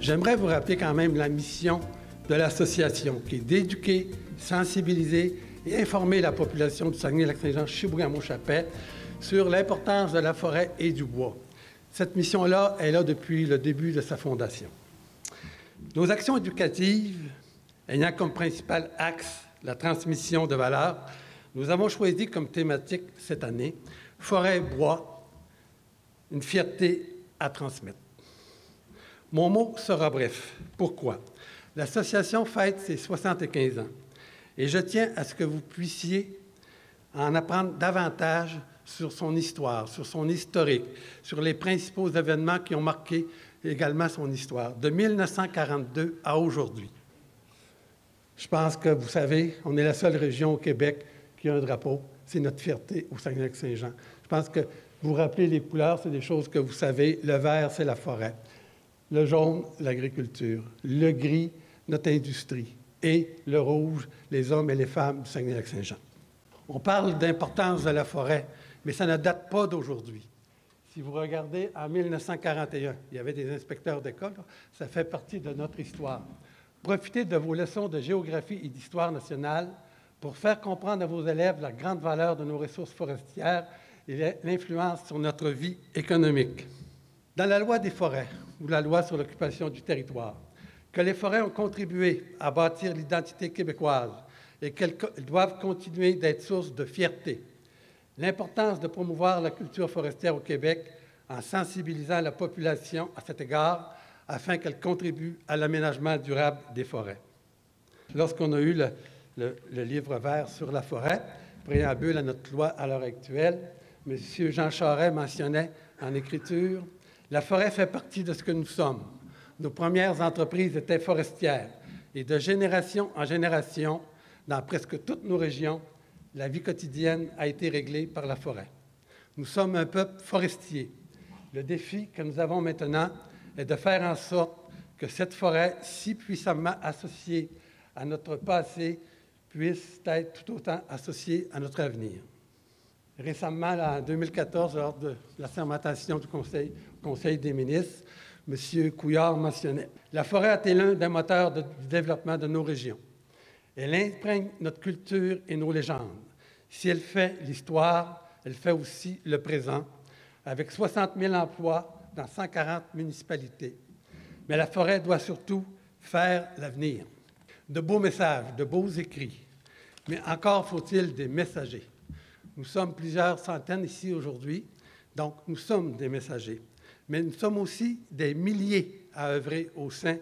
J'aimerais vous rappeler quand même la mission de l'association, qui est d'éduquer, sensibiliser et informer la population du Saguenay-Lac-Saint-Jean, Chibougamau-Chapais, sur l'importance de la forêt et du bois. Cette mission-là est là depuis le début de sa fondation. Nos actions éducatives, ayant comme principal axe la transmission de valeurs, nous avons choisi comme thématique cette année « Forêt et bois, une fierté à transmettre ». Mon mot sera bref. Pourquoi? L'association fête ses 75 ans et je tiens à ce que vous puissiez en apprendre davantage sur son histoire, sur son historique, sur les principaux événements qui ont marqué également son histoire, de 1942 à aujourd'hui. Je pense que vous savez, on est la seule région au Québec qui a un drapeau. C'est notre fierté au Saguenay-Lac-Saint-Jean. Je pense que vous rappelez les couleurs, c'est des choses que vous savez. Le vert, c'est la forêt. Le jaune, l'agriculture. Le gris, notre industrie. Et le rouge, les hommes et les femmes du Saguenay-Lac-Saint-Jean. On parle d'importance de la forêt, mais ça ne date pas d'aujourd'hui. Si vous regardez, en 1941, il y avait des inspecteurs d'école. Ça fait partie de notre histoire. Profitez de vos leçons de géographie et d'histoire nationale pour faire comprendre à vos élèves la grande valeur de nos ressources forestières et l'influence sur notre vie économique. Dans la loi des forêts, ou la loi sur l'occupation du territoire, que les forêts ont contribué à bâtir l'identité québécoise et qu'elles doivent continuer d'être source de fierté. L'importance de promouvoir la culture forestière au Québec en sensibilisant la population à cet égard afin qu'elle contribue à l'aménagement durable des forêts. Lorsqu'on a eu le livre vert sur la forêt, préambule à notre loi à l'heure actuelle, M. Jean Charest mentionnait en écriture « La forêt fait partie de ce que nous sommes. Nos premières entreprises étaient forestières et de génération en génération, dans presque toutes nos régions, la vie quotidienne a été réglée par la forêt. Nous sommes un peuple forestier. Le défi que nous avons maintenant est de faire en sorte que cette forêt, si puissamment associée à notre passé, puisse être tout autant associée à notre avenir. » Récemment, en 2014, lors de la sermentation du Conseil des ministres, M. Couillard mentionnait « La forêt a été l'un des moteurs du développement de nos régions. Elle imprègne notre culture et nos légendes. Si elle fait l'histoire, elle fait aussi le présent, avec 60 000 emplois dans 140 municipalités. Mais la forêt doit surtout faire l'avenir. De beaux messages, de beaux écrits, mais encore faut-il des messagers. Nous sommes plusieurs centaines ici aujourd'hui, donc nous sommes des messagers. Mais nous sommes aussi des milliers à œuvrer au sein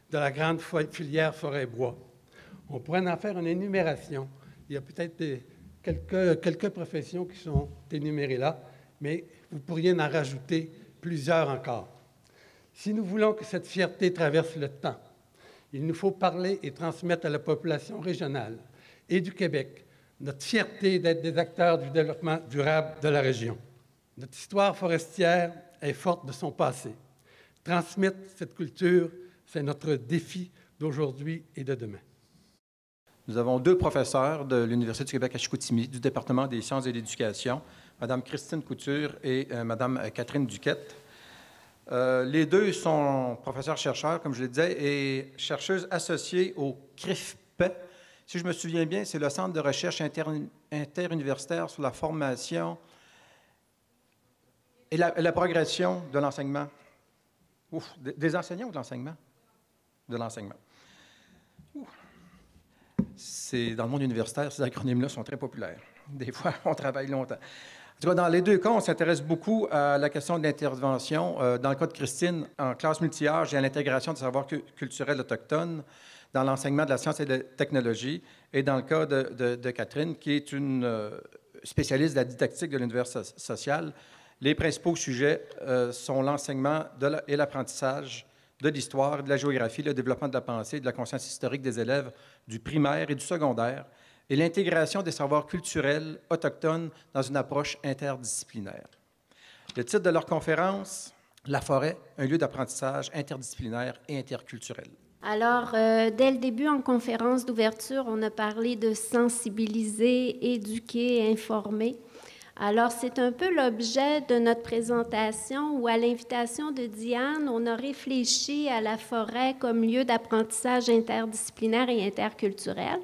de la grande filière forêt-bois. On pourrait en faire une énumération. Il y a peut-être quelques professions qui sont énumérées là, mais vous pourriez en rajouter plusieurs encore. Si nous voulons que cette fierté traverse le temps, il nous faut parler et transmettre à la population régionale et du Québec notre fierté d'être des acteurs du développement durable de la région. Notre histoire forestière est forte de son passé. Transmettre cette culture, c'est notre défi d'aujourd'hui et de demain. Nous avons deux professeurs de l'Université du Québec à Chicoutimi, du département des sciences et de l'éducation, Mme Christine Couture et Mme Catherine Duquette. Les deux sont professeurs-chercheurs, comme je le disais, et chercheuses associées au CRIFP. Si je me souviens bien, c'est le Centre de recherche interuniversitaire sur la formation et la progression de l'enseignement. Des enseignants ou de l'enseignement? De l'enseignement. C'est dans le monde universitaire, ces acronymes-là sont très populaires. Des fois, on travaille longtemps. En tout cas, dans les deux cas, on s'intéresse beaucoup à la question de l'intervention. Dans le cas de Christine, en classe multi-âge et à l'intégration des savoirs culturels autochtones dans l'enseignement de la science et de la technologie. Et dans le cas de Catherine, qui est une spécialiste de la didactique de l'univers social, les principaux sujets sont l'enseignement et l'apprentissage de l'histoire, de la géographie, le développement de la pensée, de la conscience historique des élèves du primaire et du secondaire, et l'intégration des savoirs culturels autochtones dans une approche interdisciplinaire. Le titre de leur conférence, « La forêt, un lieu d'apprentissage interdisciplinaire et interculturel ». Alors, dès le début, en conférence d'ouverture, on a parlé de sensibiliser, éduquer, informer. Alors, c'est un peu l'objet de notre présentation où, à l'invitation de Diane, on a réfléchi à la forêt comme lieu d'apprentissage interdisciplinaire et interculturel.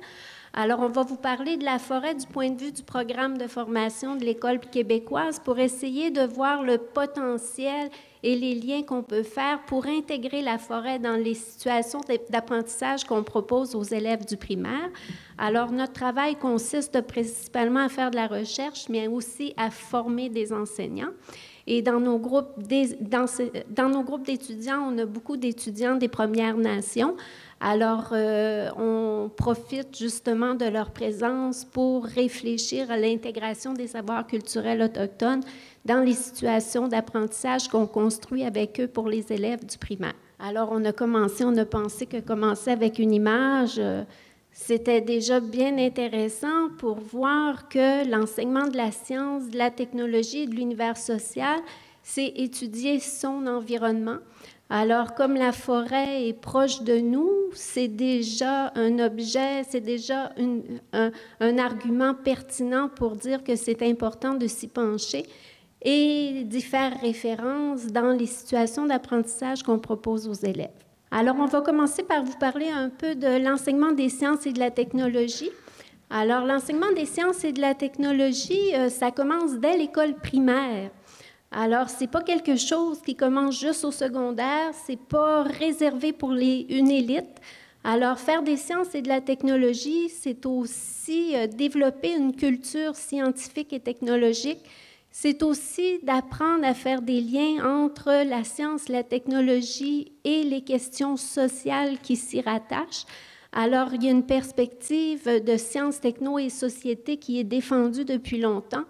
Alors, on va vous parler de la forêt du point de vue du programme de formation de l'École québécoise pour essayer de voir le potentiel et les liens qu'on peut faire pour intégrer la forêt dans les situations d'apprentissage qu'on propose aux élèves du primaire. Alors, notre travail consiste principalement à faire de la recherche, mais aussi à former des enseignants. Et dans nos groupes d'étudiants, on a beaucoup d'étudiants des Premières Nations. Alors, on profite justement de leur présence pour réfléchir à l'intégration des savoirs culturels autochtones dans les situations d'apprentissage qu'on construit avec eux pour les élèves du primaire. Alors, on a pensé que commencer avec une image, c'était déjà bien intéressant pour voir que l'enseignement de la science, de la technologie et de l'univers social, c'est étudier son environnement. Alors, comme la forêt est proche de nous, c'est déjà un objet, c'est déjà un argument pertinent pour dire que c'est important de s'y pencher et d'y faire référence dans les situations d'apprentissage qu'on propose aux élèves. Alors, on va commencer par vous parler un peu de l'enseignement des sciences et de la technologie. Alors, l'enseignement des sciences et de la technologie, ça commence dès l'école primaire. Alors, ce n'est pas quelque chose qui commence juste au secondaire, ce n'est pas réservé pour une élite. Alors, faire des sciences et de la technologie, c'est aussi développer une culture scientifique et technologique. C'est aussi d'apprendre à faire des liens entre la science, la technologie et les questions sociales qui s'y rattachent. Alors, il y a une perspective de sciences, techno et société qui est défendue depuis longtemps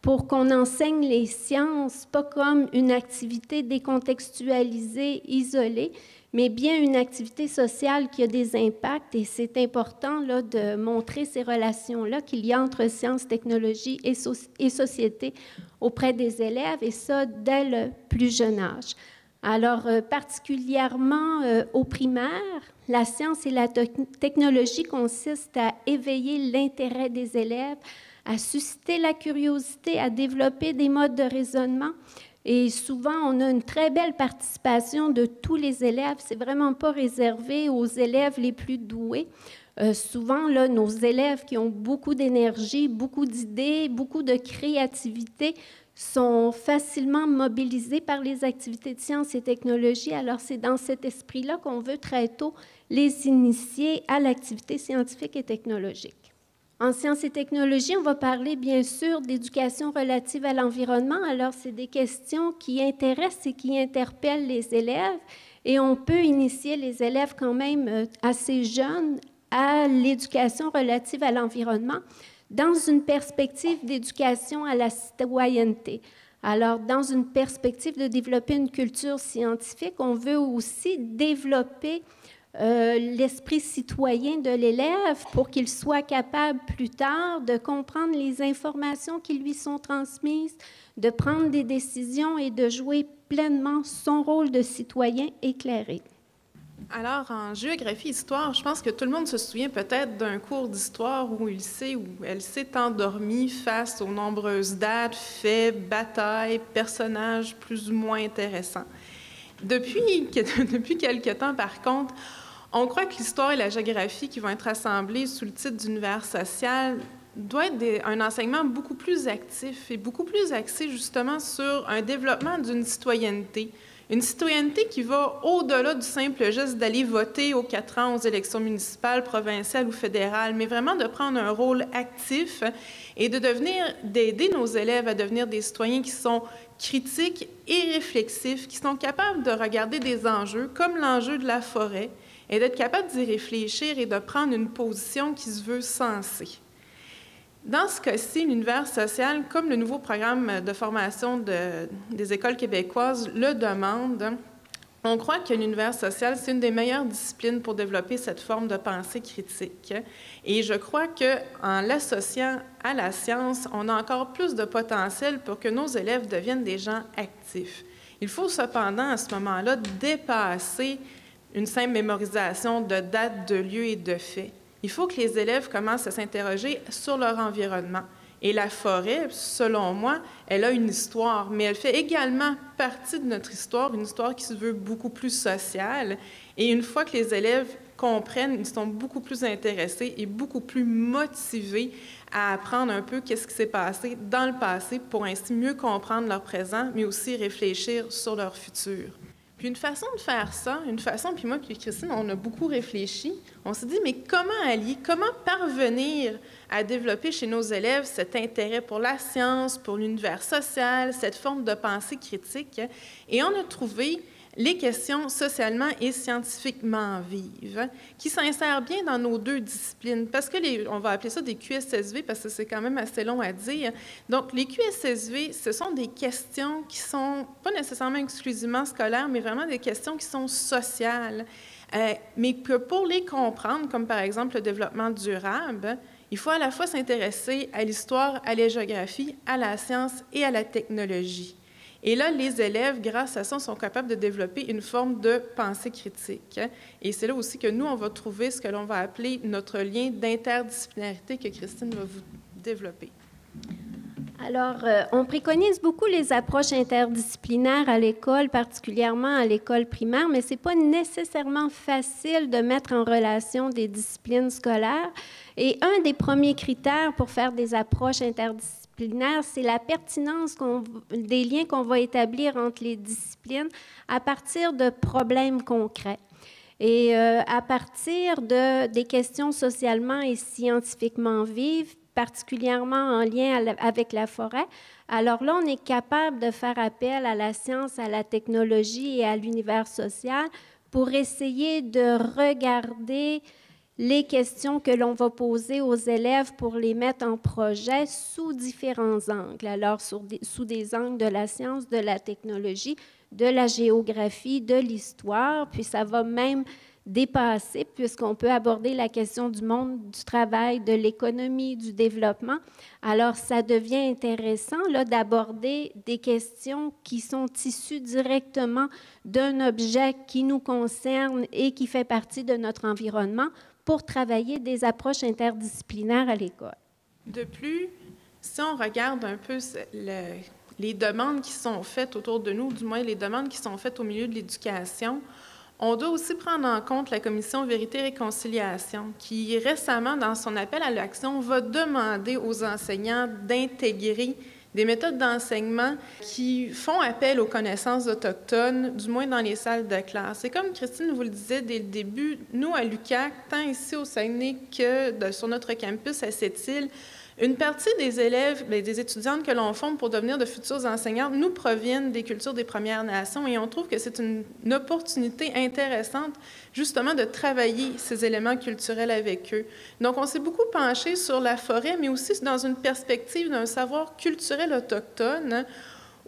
pour qu'on enseigne les sciences, pas comme une activité décontextualisée, isolée, mais bien une activité sociale qui a des impacts. Et c'est important là, de montrer ces relations-là qu'il y a entre sciences, technologie et société auprès des élèves, et ça dès le plus jeune âge. Alors, particulièrement au primaire, la science et la technologie consistent à éveiller l'intérêt des élèves, à susciter la curiosité, à développer des modes de raisonnement. Et souvent, on a une très belle participation de tous les élèves. C'est vraiment pas réservé aux élèves les plus doués. Souvent, là, nos élèves qui ont beaucoup d'énergie, beaucoup d'idées, beaucoup de créativité sont facilement mobilisés par les activités de sciences et technologies. Alors, c'est dans cet esprit-là qu'on veut très tôt les initier à l'activité scientifique et technologique. En sciences et technologies, on va parler bien sûr d'éducation relative à l'environnement. Alors, c'est des questions qui intéressent et qui interpellent les élèves et on peut initier les élèves quand même assez jeunes à l'éducation relative à l'environnement dans une perspective d'éducation à la citoyenneté. Alors, dans une perspective de développer une culture scientifique, on veut aussi développer l'esprit citoyen de l'élève pour qu'il soit capable plus tard de comprendre les informations qui lui sont transmises, de prendre des décisions et de jouer pleinement son rôle de citoyen éclairé. Alors, en géographie-histoire, je pense que tout le monde se souvient peut-être d'un cours d'histoire où elle s'est endormie face aux nombreuses dates, faits, batailles, personnages plus ou moins intéressants. Depuis quelque temps, par contre, on croit que l'histoire et la géographie qui vont être assemblées sous le titre d'univers social doit être un enseignement beaucoup plus actif et beaucoup plus axé justement sur un développement d'une citoyenneté. Une citoyenneté qui va au-delà du simple geste d'aller voter aux 4 ans aux élections municipales, provinciales ou fédérales, mais vraiment de prendre un rôle actif et d'aider nos élèves à devenir des citoyens qui sont critiques et réflexifs, qui sont capables de regarder des enjeux comme l'enjeu de la forêt et d'être capables d'y réfléchir et de prendre une position qui se veut sensée. Dans ce cas-ci, l'univers social, comme le nouveau programme de formation des écoles québécoises le demande, on croit que l'univers social, c'est une des meilleures disciplines pour développer cette forme de pensée critique. Et je crois qu'en l'associant à la science, on a encore plus de potentiel pour que nos élèves deviennent des gens actifs. Il faut cependant, à ce moment-là, dépasser une simple mémorisation de dates, de lieux et de faits. Il faut que les élèves commencent à s'interroger sur leur environnement Et la forêt, selon moi, elle a une histoire, mais elle fait également partie de notre histoire, une histoire qui se veut beaucoup plus sociale. Et une fois que les élèves comprennent, ils sont beaucoup plus intéressés et beaucoup plus motivés à apprendre un peu qu'est-ce qui s'est passé dans le passé pour ainsi mieux comprendre leur présent, mais aussi réfléchir sur leur futur. Puis une façon de faire ça, puis moi puis Christine, on a beaucoup réfléchi. On s'est dit, mais comment allier, comment parvenir à développer chez nos élèves cet intérêt pour la science, pour l'univers social, cette forme de pensée critique? Et on a trouvé les questions socialement et scientifiquement vives, qui s'insèrent bien dans nos deux disciplines, parce que on va appeler ça des QSSV, parce que c'est quand même assez long à dire. Donc, les QSSV, ce sont des questions qui sont pas nécessairement exclusivement scolaires, mais vraiment des questions qui sont sociales, mais que pour les comprendre, comme par exemple le développement durable, il faut à la fois s'intéresser à l'histoire, à la géographie, à la science et à la technologie. Et là, les élèves, grâce à ça, sont capables de développer une forme de pensée critique. Et c'est là aussi que nous, on va trouver ce que l'on va appeler notre lien d'interdisciplinarité que Christine va vous développer. Alors, on préconise beaucoup les approches interdisciplinaires à l'école, particulièrement à l'école primaire, mais ce n'est pas nécessairement facile de mettre en relation des disciplines scolaires. Et un des premiers critères pour faire des approches interdisciplinaires, c'est la pertinence des liens qu'on va établir entre les disciplines à partir de problèmes concrets et à partir des questions socialement et scientifiquement vives, particulièrement en lien avec la forêt. Alors là, on est capable de faire appel à la science, à la technologie et à l'univers social pour essayer de regarder les questions que l'on va poser aux élèves pour les mettre en projet sous différents angles. Alors, sous des angles de la science, de la technologie, de la géographie, de l'histoire, puis ça va même dépasser, puisqu'on peut aborder la question du monde du travail, de l'économie, du développement. Alors, ça devient intéressant là, d'aborder des questions qui sont issues directement d'un objet qui nous concerne et qui fait partie de notre environnement, pour travailler des approches interdisciplinaires à l'école. De plus, si on regarde un peu les demandes qui sont faites autour de nous, du moins les demandes qui sont faites au milieu de l'éducation, on doit aussi prendre en compte la Commission Vérité et Réconciliation, qui récemment, dans son appel à l'action, va demander aux enseignants d'intégrer des méthodes d'enseignement qui font appel aux connaissances autochtones, du moins dans les salles de classe. Et comme Christine vous le disait dès le début, nous, à l'UQAC, tant ici au Saguenay que sur notre campus à Sept-Îles, une partie des élèves, des étudiantes que l'on forme pour devenir de futurs enseignants, nous proviennent des cultures des Premières Nations et on trouve que c'est une opportunité intéressante justement de travailler ces éléments culturels avec eux. Donc, on s'est beaucoup penché sur la forêt, mais aussi dans une perspective d'un savoir culturel autochtone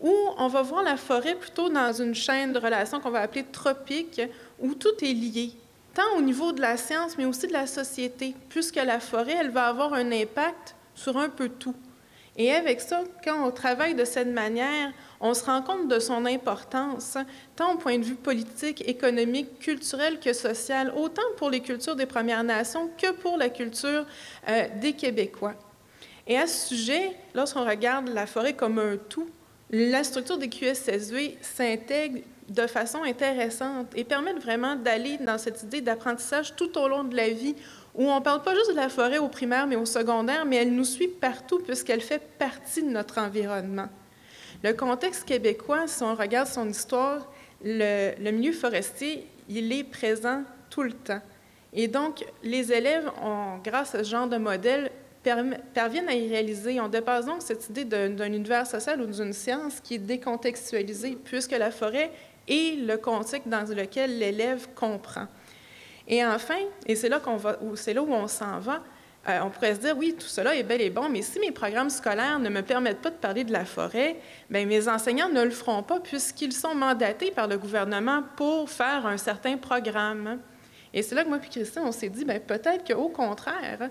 où on va voir la forêt plutôt dans une chaîne de relations qu'on va appeler tropique, où tout est lié, tant au niveau de la science, mais aussi de la société, puisque la forêt, elle va avoir un impact sur un peu tout. Et avec ça, quand on travaille de cette manière, on se rend compte de son importance, tant au point de vue politique, économique, culturel que social, autant pour les cultures des Premières Nations que pour la culture des Québécois. Et à ce sujet, lorsqu'on regarde la forêt comme un tout, la structure des QSSV s'intègre de façon intéressante et permet vraiment d'aller dans cette idée d'apprentissage tout au long de la vie, où on ne parle pas juste de la forêt au primaire, mais au secondaire, mais elle nous suit partout puisqu'elle fait partie de notre environnement. Le contexte québécois, si on regarde son histoire, le milieu forestier, il est présent tout le temps. Et donc, les élèves, grâce à ce genre de modèle, parviennent à y réaliser. On dépasse donc cette idée d'un univers social ou d'une science qui est décontextualisée, puisque la forêt est le contexte dans lequel l'élève comprend. Et enfin, et c'est là où on s'en va, on pourrait se dire, oui, tout cela est bel et bon, mais si mes programmes scolaires ne me permettent pas de parler de la forêt, bien, mes enseignants ne le feront pas puisqu'ils sont mandatés par le gouvernement pour faire un certain programme. Et c'est là que moi et Christine, on s'est dit, bien, peut-être qu'au contraire,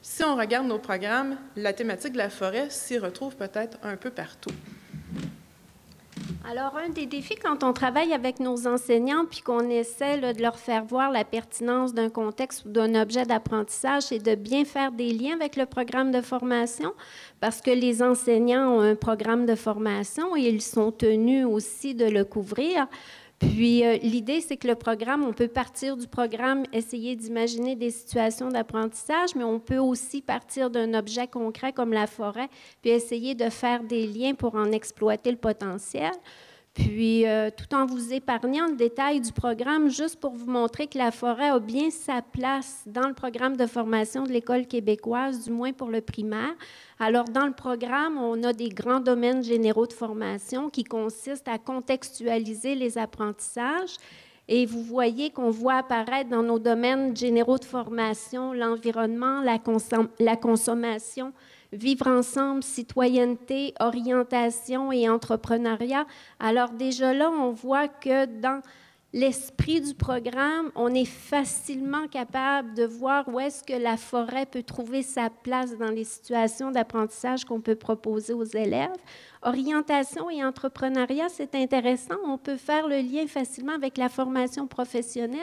si on regarde nos programmes, la thématique de la forêt s'y retrouve peut-être un peu partout. Alors, un des défis quand on travaille avec nos enseignants puis qu'on essaie là, de leur faire voir la pertinence d'un contexte ou d'un objet d'apprentissage, c'est de bien faire des liens avec le programme de formation parce que les enseignants ont un programme de formation et ils sont tenus aussi de le couvrir. Puis, l'idée, c'est que le programme, on peut partir du programme, essayer d'imaginer des situations d'apprentissage, mais on peut aussi partir d'un objet concret comme la forêt, puis essayer de faire des liens pour en exploiter le potentiel. Puis, tout en vous épargnant le détail du programme, juste pour vous montrer que la forêt a bien sa place dans le programme de formation de l'École québécoise, du moins pour le primaire. Alors, dans le programme, on a des grands domaines généraux de formation qui consistent à contextualiser les apprentissages. Et vous voyez qu'on voit apparaître dans nos domaines généraux de formation l'environnement, la consommation, vivre ensemble, citoyenneté, orientation et entrepreneuriat. Alors déjà là, on voit que dans l'esprit du programme, on est facilement capable de voir où est-ce que la forêt peut trouver sa place dans les situations d'apprentissage qu'on peut proposer aux élèves. Orientation et entrepreneuriat, c'est intéressant. On peut faire le lien facilement avec la formation professionnelle,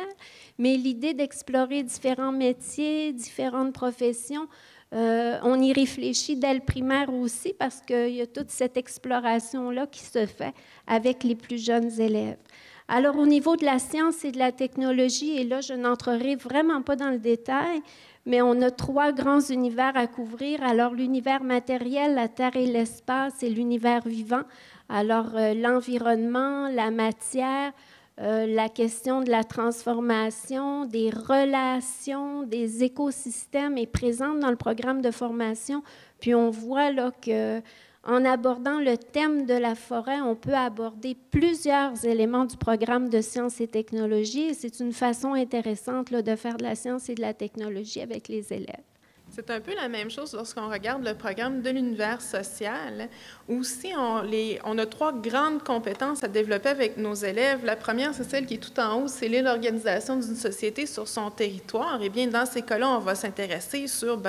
mais l'idée d'explorer différents métiers, différentes professions, on y réfléchit dès le primaire aussi parce qu'il y a toute cette exploration-là qui se fait avec les plus jeunes élèves. Alors, au niveau de la science et de la technologie, et là, je n'entrerai vraiment pas dans le détail, mais on a 3 grands univers à couvrir. Alors, l'univers matériel, la Terre et l'espace, et l'univers vivant. Alors, l'environnement, la matière, la question de la transformation, des relations, des écosystèmes est présente dans le programme de formation. Puis on voit là qu'en abordant le thème de la forêt, on peut aborder plusieurs éléments du programme de sciences et technologies. C'est une façon intéressante là, de faire de la science et de la technologie avec les élèves. C'est un peu la même chose lorsqu'on regarde le programme de l'univers social, où aussi on a 3 grandes compétences à développer avec nos élèves. La première, c'est celle qui est tout en haut, c'est l'organisation d'une société sur son territoire. Et bien, dans ces cas-là, on va s'intéresser sur,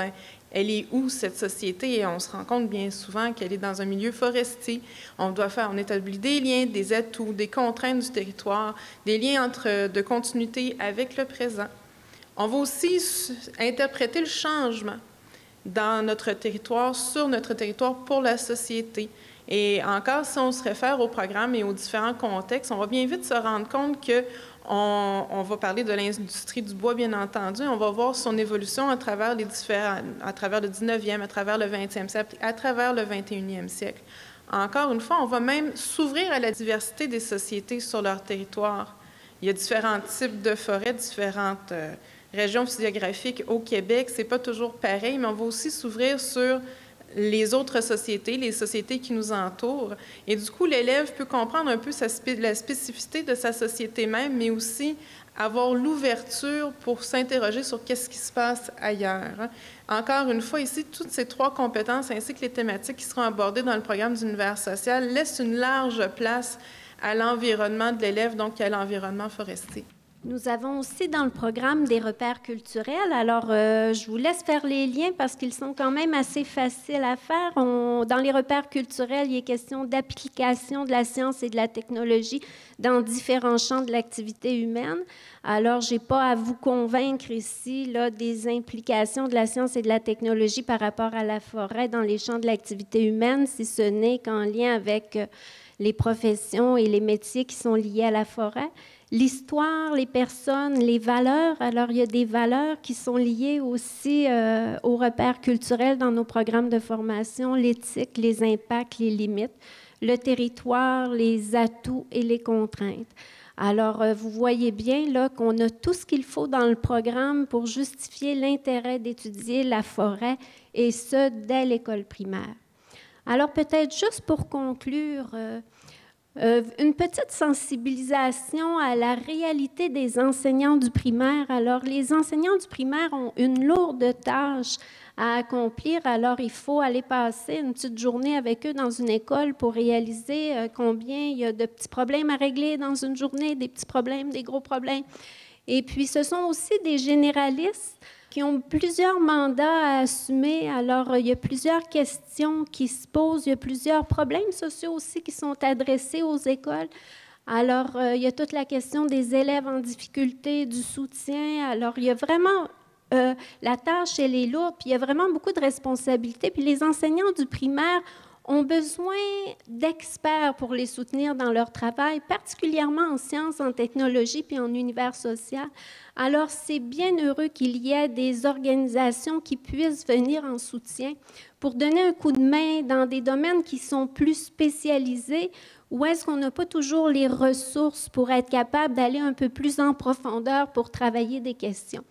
elle est où cette société? Et on se rend compte bien souvent qu'elle est dans un milieu forestier. On établit des liens, des atouts, des contraintes du territoire, des liens de continuité avec le présent. On va aussi interpréter le changement dans notre territoire, sur notre territoire pour la société. Et encore, si on se réfère au programme et aux différents contextes, on va bien vite se rendre compte qu'on va parler de l'industrie du bois, bien entendu. On va voir son évolution à travers le 19e, à travers le 20e siècle, à travers le 21e siècle. Encore une fois, on va même s'ouvrir à la diversité des sociétés sur leur territoire. Il y a différents types de forêts, différentes régions physiographiques au Québec. C'est pas toujours pareil, mais on va aussi s'ouvrir sur les autres sociétés, les sociétés qui nous entourent. Et du coup, l'élève peut comprendre un peu la spécificité de sa société même, mais aussi avoir l'ouverture pour s'interroger sur qu'est-ce qui se passe ailleurs. Encore une fois, ici, toutes ces 3 compétences ainsi que les thématiques qui seront abordées dans le programme d'univers social laissent une large place à l'environnement de l'élève, donc à l'environnement forestier. Nous avons aussi dans le programme des repères culturels. Alors, je vous laisse faire les liens parce qu'ils sont quand même assez faciles à faire. Dans les repères culturels, il est question d'application de la science et de la technologie dans différents champs de l'activité humaine. Alors, je n'ai pas à vous convaincre ici là, des implications de la science et de la technologie par rapport à la forêt dans les champs de l'activité humaine, si ce n'est qu'en lien avec les professions et les métiers qui sont liés à la forêt. L'histoire, les personnes, les valeurs. Alors, il y a des valeurs qui sont liées aussi aux repères culturels dans nos programmes de formation, l'éthique, les impacts, les limites, le territoire, les atouts et les contraintes. Alors, vous voyez bien là qu'on a tout ce qu'il faut dans le programme pour justifier l'intérêt d'étudier la forêt, et ce, dès l'école primaire. Alors, peut-être juste pour conclure, une petite sensibilisation à la réalité des enseignants du primaire. Alors, les enseignants du primaire ont une lourde tâche à accomplir. Alors, il faut aller passer une petite journée avec eux dans une école pour réaliser combien il y a de petits problèmes à régler dans une journée, des petits problèmes, des gros problèmes. Et puis, ce sont aussi des généralistes. qui ont plusieurs mandats à assumer. Alors, il y a plusieurs questions qui se posent, il y a plusieurs problèmes sociaux aussi qui sont adressés aux écoles. Alors, il y a toute la question des élèves en difficulté, du soutien. Alors, il y a vraiment... la tâche, elle est lourde, puis il y a vraiment beaucoup de responsabilités. Puis les enseignants du primaire ont besoin d'experts pour les soutenir dans leur travail, particulièrement en sciences, en technologie, puis en univers social. Alors, c'est bien heureux qu'il y ait des organisations qui puissent venir en soutien pour donner un coup de main dans des domaines qui sont plus spécialisés, ou est-ce qu'on n'a pas toujours les ressources pour être capable d'aller un peu plus en profondeur pour travailler des questions.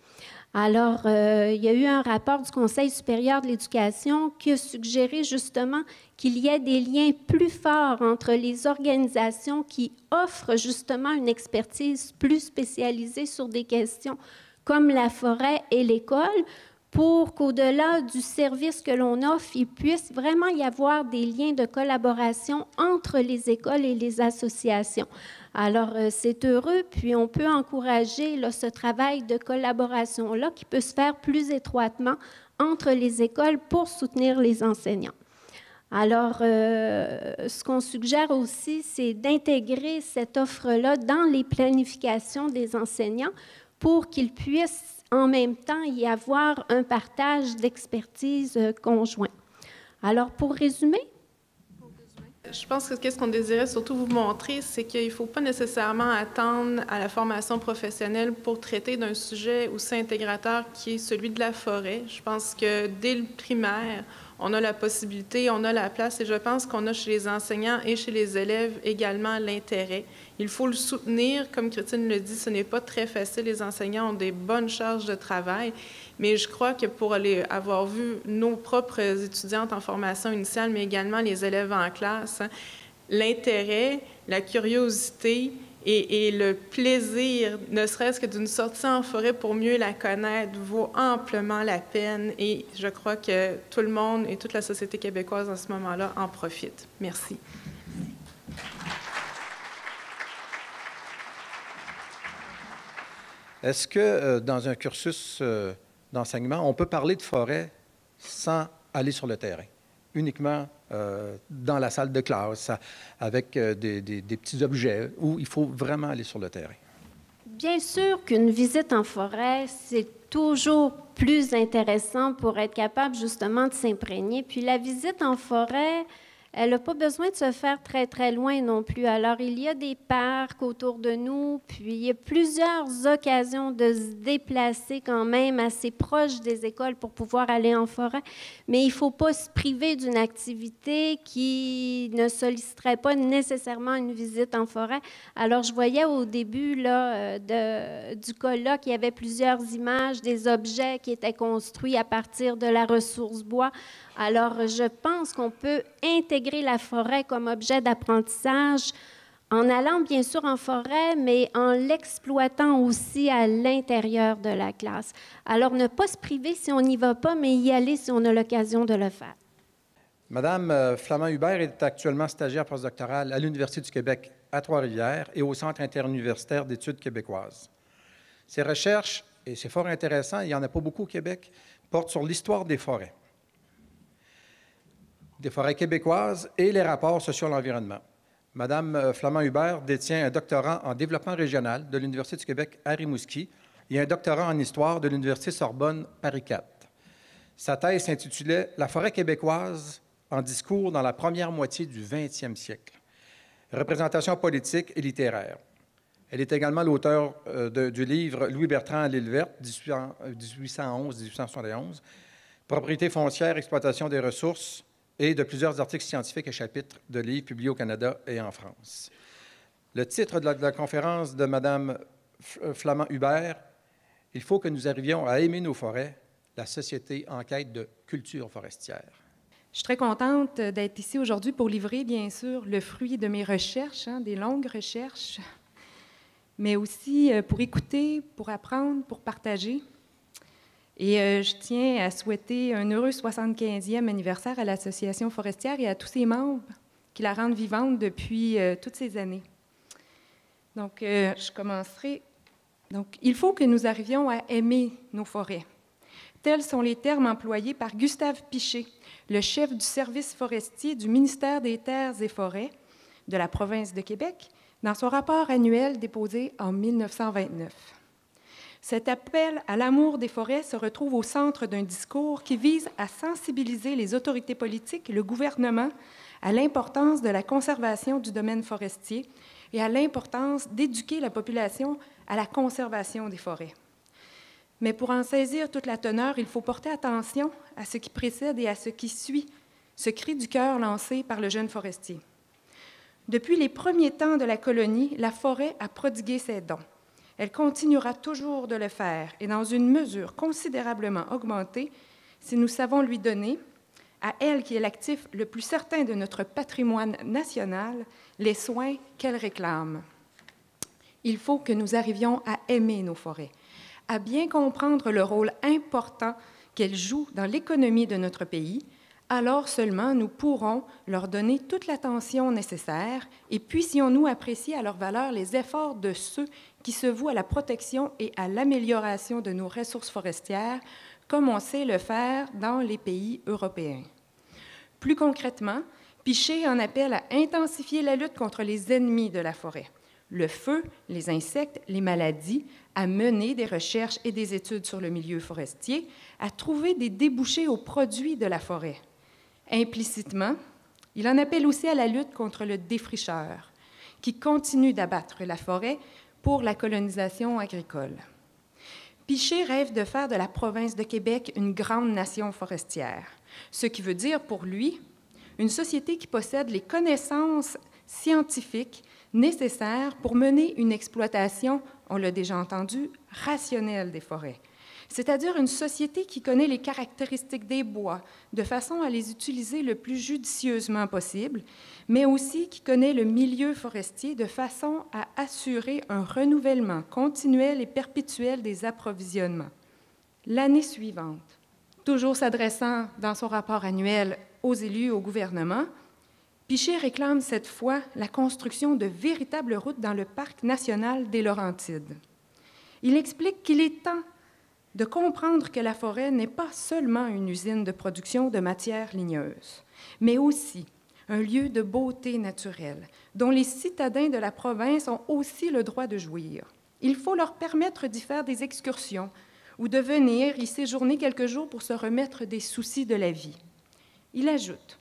Alors, il y a eu un rapport du Conseil supérieur de l'éducation qui a suggéré justement qu'il y ait des liens plus forts entre les organisations qui offrent justement une expertise plus spécialisée sur des questions comme la forêt et l'école, pour qu'au-delà du service que l'on offre, il puisse vraiment y avoir des liens de collaboration entre les écoles et les associations. Alors, c'est heureux, puis on peut encourager là, ce travail de collaboration-là qui peut se faire plus étroitement entre les écoles pour soutenir les enseignants. Alors, ce qu'on suggère aussi, c'est d'intégrer cette offre-là dans les planifications des enseignants pour qu'ils puissent en même temps y avoir un partage d'expertise conjoint. Alors, pour résumer, je pense que ce qu'on désirait surtout vous montrer, c'est qu'il ne faut pas nécessairement attendre à la formation professionnelle pour traiter d'un sujet aussi intégrateur qui est celui de la forêt. Je pense que dès le primaire, on a la possibilité, on a la place et je pense qu'on a chez les enseignants et chez les élèves également l'intérêt. Il faut le soutenir. Comme Christine le dit, ce n'est pas très facile. Les enseignants ont des bonnes charges de travail. Mais je crois que pour avoir vu nos propres étudiantes en formation initiale, mais également les élèves en classe, l'intérêt, la curiosité et le plaisir, ne serait-ce que d'une sortie en forêt pour mieux la connaître, vaut amplement la peine. Et je crois que tout le monde et toute la société québécoise en ce moment-là en profite. Merci. Est-ce que dans un cursus d'enseignement, on peut parler de forêt sans aller sur le terrain, uniquement dans la salle de classe, avec des petits objets, où il faut vraiment aller sur le terrain? Bien sûr qu'une visite en forêt, c'est toujours plus intéressant pour être capable justement de s'imprégner. Puis la visite en forêt, elle n'a pas besoin de se faire très, très loin non plus. Alors, il y a des parcs autour de nous, puis il y a plusieurs occasions de se déplacer quand même assez proche des écoles pour pouvoir aller en forêt. Mais il ne faut pas se priver d'une activité qui ne solliciterait pas nécessairement une visite en forêt. Alors, je voyais au début là, du colloque qu'il y avait plusieurs images, des objets qui étaient construits à partir de la ressource bois. Alors, je pense qu'on peut intégrer la forêt comme objet d'apprentissage en allant bien sûr en forêt, mais en l'exploitant aussi à l'intérieur de la classe. Alors, ne pas se priver si on n'y va pas, mais y aller si on a l'occasion de le faire. Madame Flamand-Hubert est actuellement stagiaire postdoctorale à l'Université du Québec à Trois-Rivières et au Centre interuniversitaire d'études québécoises. Ses recherches, et c'est fort intéressant, il n'y en a pas beaucoup au Québec, portent sur l'histoire des forêts québécoises et les rapports sociaux à l'environnement. Madame Flamand-Hubert détient un doctorat en développement régional de l'Université du Québec à Rimouski et un doctorat en histoire de l'Université Sorbonne Paris IV. Sa thèse s'intitulait « La forêt québécoise en discours dans la première moitié du 20e siècle. Représentation politique et littéraire ». Elle est également l'auteur du livre « Louis Bertrand à l'île verte, 1811-1871 », Propriété foncière, exploitation des ressources, et de plusieurs articles scientifiques et chapitres de livres publiés au Canada et en France. Le titre de la conférence de Mme Flamand-Hubert, « Il faut que nous arrivions à aimer nos forêts, la société en quête de culture forestière ». Je suis très contente d'être ici aujourd'hui pour livrer, bien sûr, le fruit de mes recherches, des longues recherches, mais aussi pour écouter, pour apprendre, pour partager. Et je tiens à souhaiter un heureux 75e anniversaire à l'Association forestière et à tous ses membres qui la rendent vivante depuis toutes ces années. Donc, je commencerai. Donc, il faut que nous arrivions à aimer nos forêts. Tels sont les termes employés par Gustave Piché, le chef du service forestier du ministère des Terres et Forêts de la province de Québec, dans son rapport annuel déposé en 1929. Cet appel à l'amour des forêts se retrouve au centre d'un discours qui vise à sensibiliser les autorités politiques et le gouvernement à l'importance de la conservation du domaine forestier et à l'importance d'éduquer la population à la conservation des forêts. Mais pour en saisir toute la teneur, il faut porter attention à ce qui précède et à ce qui suit ce cri du cœur lancé par le jeune forestier. Depuis les premiers temps de la colonie, la forêt a prodigué ses dons. Elle continuera toujours de le faire et dans une mesure considérablement augmentée si nous savons lui donner, à elle qui est l'actif le plus certain de notre patrimoine national, les soins qu'elle réclame. Il faut que nous arrivions à aimer nos forêts, à bien comprendre le rôle important qu'elles jouent dans l'économie de notre pays. Alors seulement nous pourrons leur donner toute l'attention nécessaire et puissions-nous apprécier à leur valeur les efforts de ceux qui se vouent à la protection et à l'amélioration de nos ressources forestières, comme on sait le faire dans les pays européens. Plus concrètement, Piché en appelle à intensifier la lutte contre les ennemis de la forêt, le feu, les insectes, les maladies, à mener des recherches et des études sur le milieu forestier, à trouver des débouchés aux produits de la forêt. Implicitement, il en appelle aussi à la lutte contre le défricheur, qui continue d'abattre la forêt pour la colonisation agricole. Piché rêve de faire de la province de Québec une grande nation forestière, ce qui veut dire pour lui une société qui possède les connaissances scientifiques nécessaires pour mener une exploitation, on l'a déjà entendu, rationnelle des forêts. C'est-à-dire une société qui connaît les caractéristiques des bois de façon à les utiliser le plus judicieusement possible, mais aussi qui connaît le milieu forestier de façon à assurer un renouvellement continuel et perpétuel des approvisionnements. L'année suivante, toujours s'adressant dans son rapport annuel aux élus, au gouvernement, Piché réclame cette fois la construction de véritables routes dans le parc national des Laurentides. Il explique qu'il est temps de comprendre que la forêt n'est pas seulement une usine de production de matières ligneuses, mais aussi un lieu de beauté naturelle dont les citadins de la province ont aussi le droit de jouir. Il faut leur permettre d'y faire des excursions ou de venir y séjourner quelques jours pour se remettre des soucis de la vie. Il ajoute: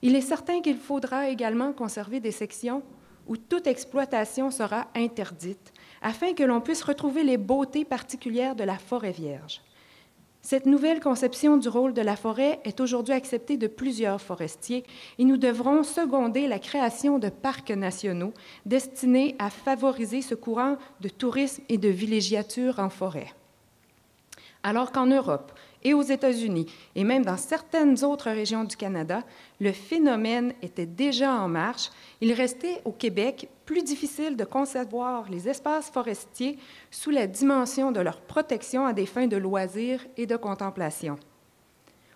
il est certain qu'il faudra également conserver des sections où toute exploitation sera interdite, afin que l'on puisse retrouver les beautés particulières de la forêt vierge. Cette nouvelle conception du rôle de la forêt est aujourd'hui acceptée de plusieurs forestiers et nous devrons seconder la création de parcs nationaux destinés à favoriser ce courant de tourisme et de villégiature en forêt. Alors qu'en Europe et aux États-Unis, et même dans certaines autres régions du Canada, le phénomène était déjà en marche, il restait au Québec plus difficile de concevoir les espaces forestiers sous la dimension de leur protection à des fins de loisirs et de contemplation.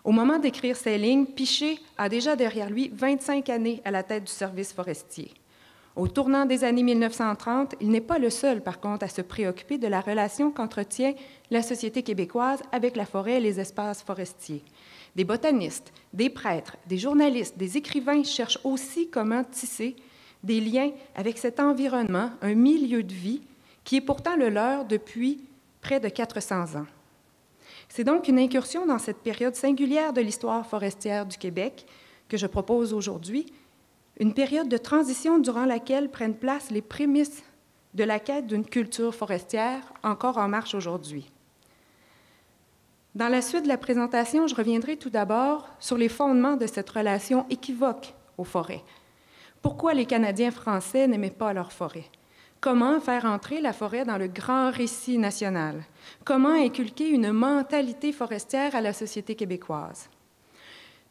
Au moment d'écrire ces lignes, Piché a déjà derrière lui 25 années à la tête du service forestier. Au tournant des années 1930, il n'est pas le seul, par contre, à se préoccuper de la relation qu'entretient la société québécoise avec la forêt et les espaces forestiers. Des botanistes, des prêtres, des journalistes, des écrivains cherchent aussi comment tisser des liens avec cet environnement, un milieu de vie qui est pourtant le leur depuis près de 400 ans. C'est donc une incursion dans cette période singulière de l'histoire forestière du Québec que je propose aujourd'hui, une période de transition durant laquelle prennent place les prémices de la quête d'une culture forestière encore en marche aujourd'hui. Dans la suite de la présentation, je reviendrai tout d'abord sur les fondements de cette relation équivoque aux forêts. Pourquoi les Canadiens français n'aimaient pas leur forêt? Comment faire entrer la forêt dans le grand récit national? Comment inculquer une mentalité forestière à la société québécoise?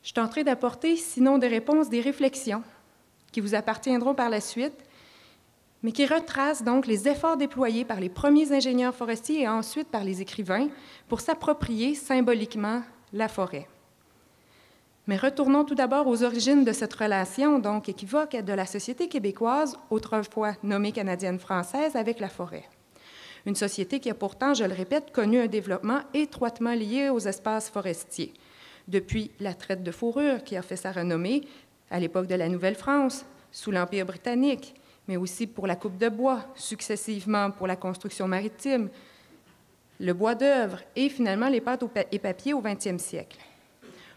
Je tenterai d'apporter, sinon des réponses, des réflexions qui vous appartiendront par la suite, mais qui retracent donc les efforts déployés par les premiers ingénieurs forestiers et ensuite par les écrivains pour s'approprier symboliquement la forêt. Mais retournons tout d'abord aux origines de cette relation, donc équivoque, de la société québécoise, autrefois nommée canadienne-française, avec la forêt. Une société qui a pourtant, je le répète, connu un développement étroitement lié aux espaces forestiers. Depuis la traite de fourrure qui a fait sa renommée à l'époque de la Nouvelle-France, sous l'Empire britannique, mais aussi pour la coupe de bois, successivement pour la construction maritime, le bois d'œuvre et finalement les pâtes et papiers au 20e siècle.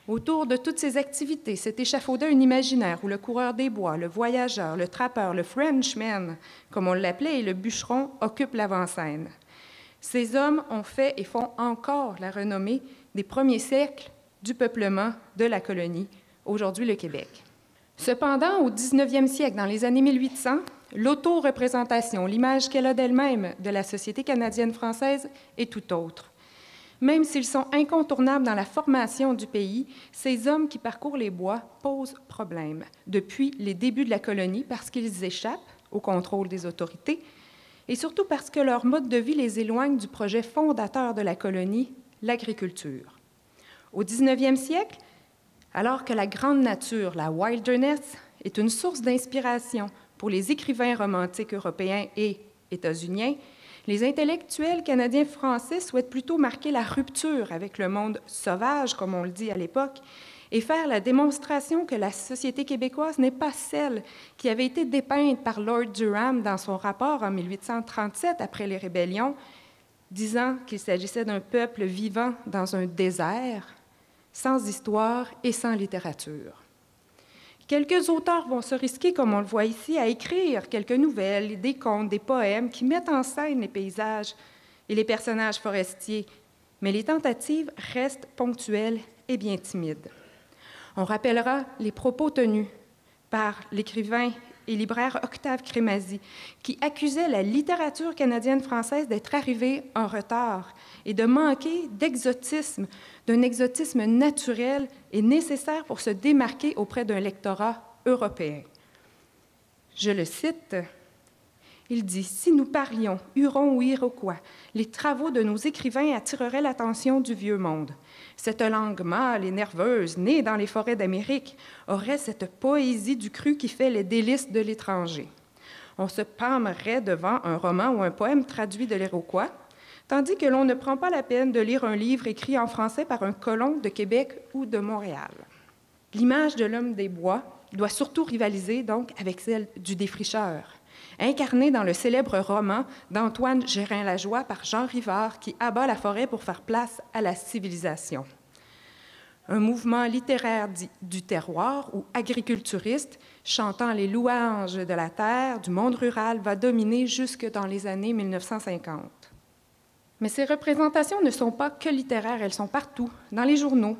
Autour de toutes ces activités s'est échafaudé un imaginaire où le coureur des bois, le voyageur, le trappeur, le Frenchman, comme on l'appelait, et le bûcheron occupent l'avant-scène. Ces hommes ont fait et font encore la renommée des premiers siècles du peuplement de la colonie, aujourd'hui le Québec. Cependant, au 19e siècle, dans les années 1800, l'auto-représentation, l'image qu'elle a d'elle-même de la société canadienne-française est tout autre. Même s'ils sont incontournables dans la formation du pays, ces hommes qui parcourent les bois posent problème depuis les débuts de la colonie parce qu'ils échappent au contrôle des autorités et surtout parce que leur mode de vie les éloigne du projet fondateur de la colonie, l'agriculture. Au 19e siècle, alors que la grande nature, la wilderness, est une source d'inspiration pour les écrivains romantiques européens et états-uniens, les intellectuels canadiens-français souhaitent plutôt marquer la rupture avec le monde sauvage, comme on le dit à l'époque, et faire la démonstration que la société québécoise n'est pas celle qui avait été dépeinte par Lord Durham dans son rapport en 1837 après les rébellions, disant qu'il s'agissait d'un peuple vivant dans un désert, sans histoire et sans littérature. Quelques auteurs vont se risquer, comme on le voit ici, à écrire quelques nouvelles, des contes, des poèmes qui mettent en scène les paysages et les personnages forestiers, mais les tentatives restent ponctuelles et bien timides. On rappellera les propos tenus par l'écrivain et libraire Octave Crémazie, qui accusait la littérature canadienne-française d'être arrivée en retard et de manquer d'exotisme, d'un exotisme naturel et nécessaire pour se démarquer auprès d'un lectorat européen. Je le cite, il dit « Si nous parlions Huron ou Iroquois, les travaux de nos écrivains attireraient l'attention du vieux monde. Cette langue mâle et nerveuse, née dans les forêts d'Amérique, aurait cette poésie du cru qui fait les délices de l'étranger. On se pâmerait devant un roman ou un poème traduit de l'Iroquois, tandis que l'on ne prend pas la peine de lire un livre écrit en français par un colon de Québec ou de Montréal. » L'image de l'homme des bois doit surtout rivaliser donc avec celle du défricheur, incarné dans le célèbre roman d'Antoine Gérin-Lajoie par Jean Rivard qui abat la forêt pour faire place à la civilisation. Un mouvement littéraire dit du terroir ou agriculturiste, chantant les louanges de la terre, du monde rural, va dominer jusque dans les années 1950. Mais ces représentations ne sont pas que littéraires, elles sont partout, dans les journaux.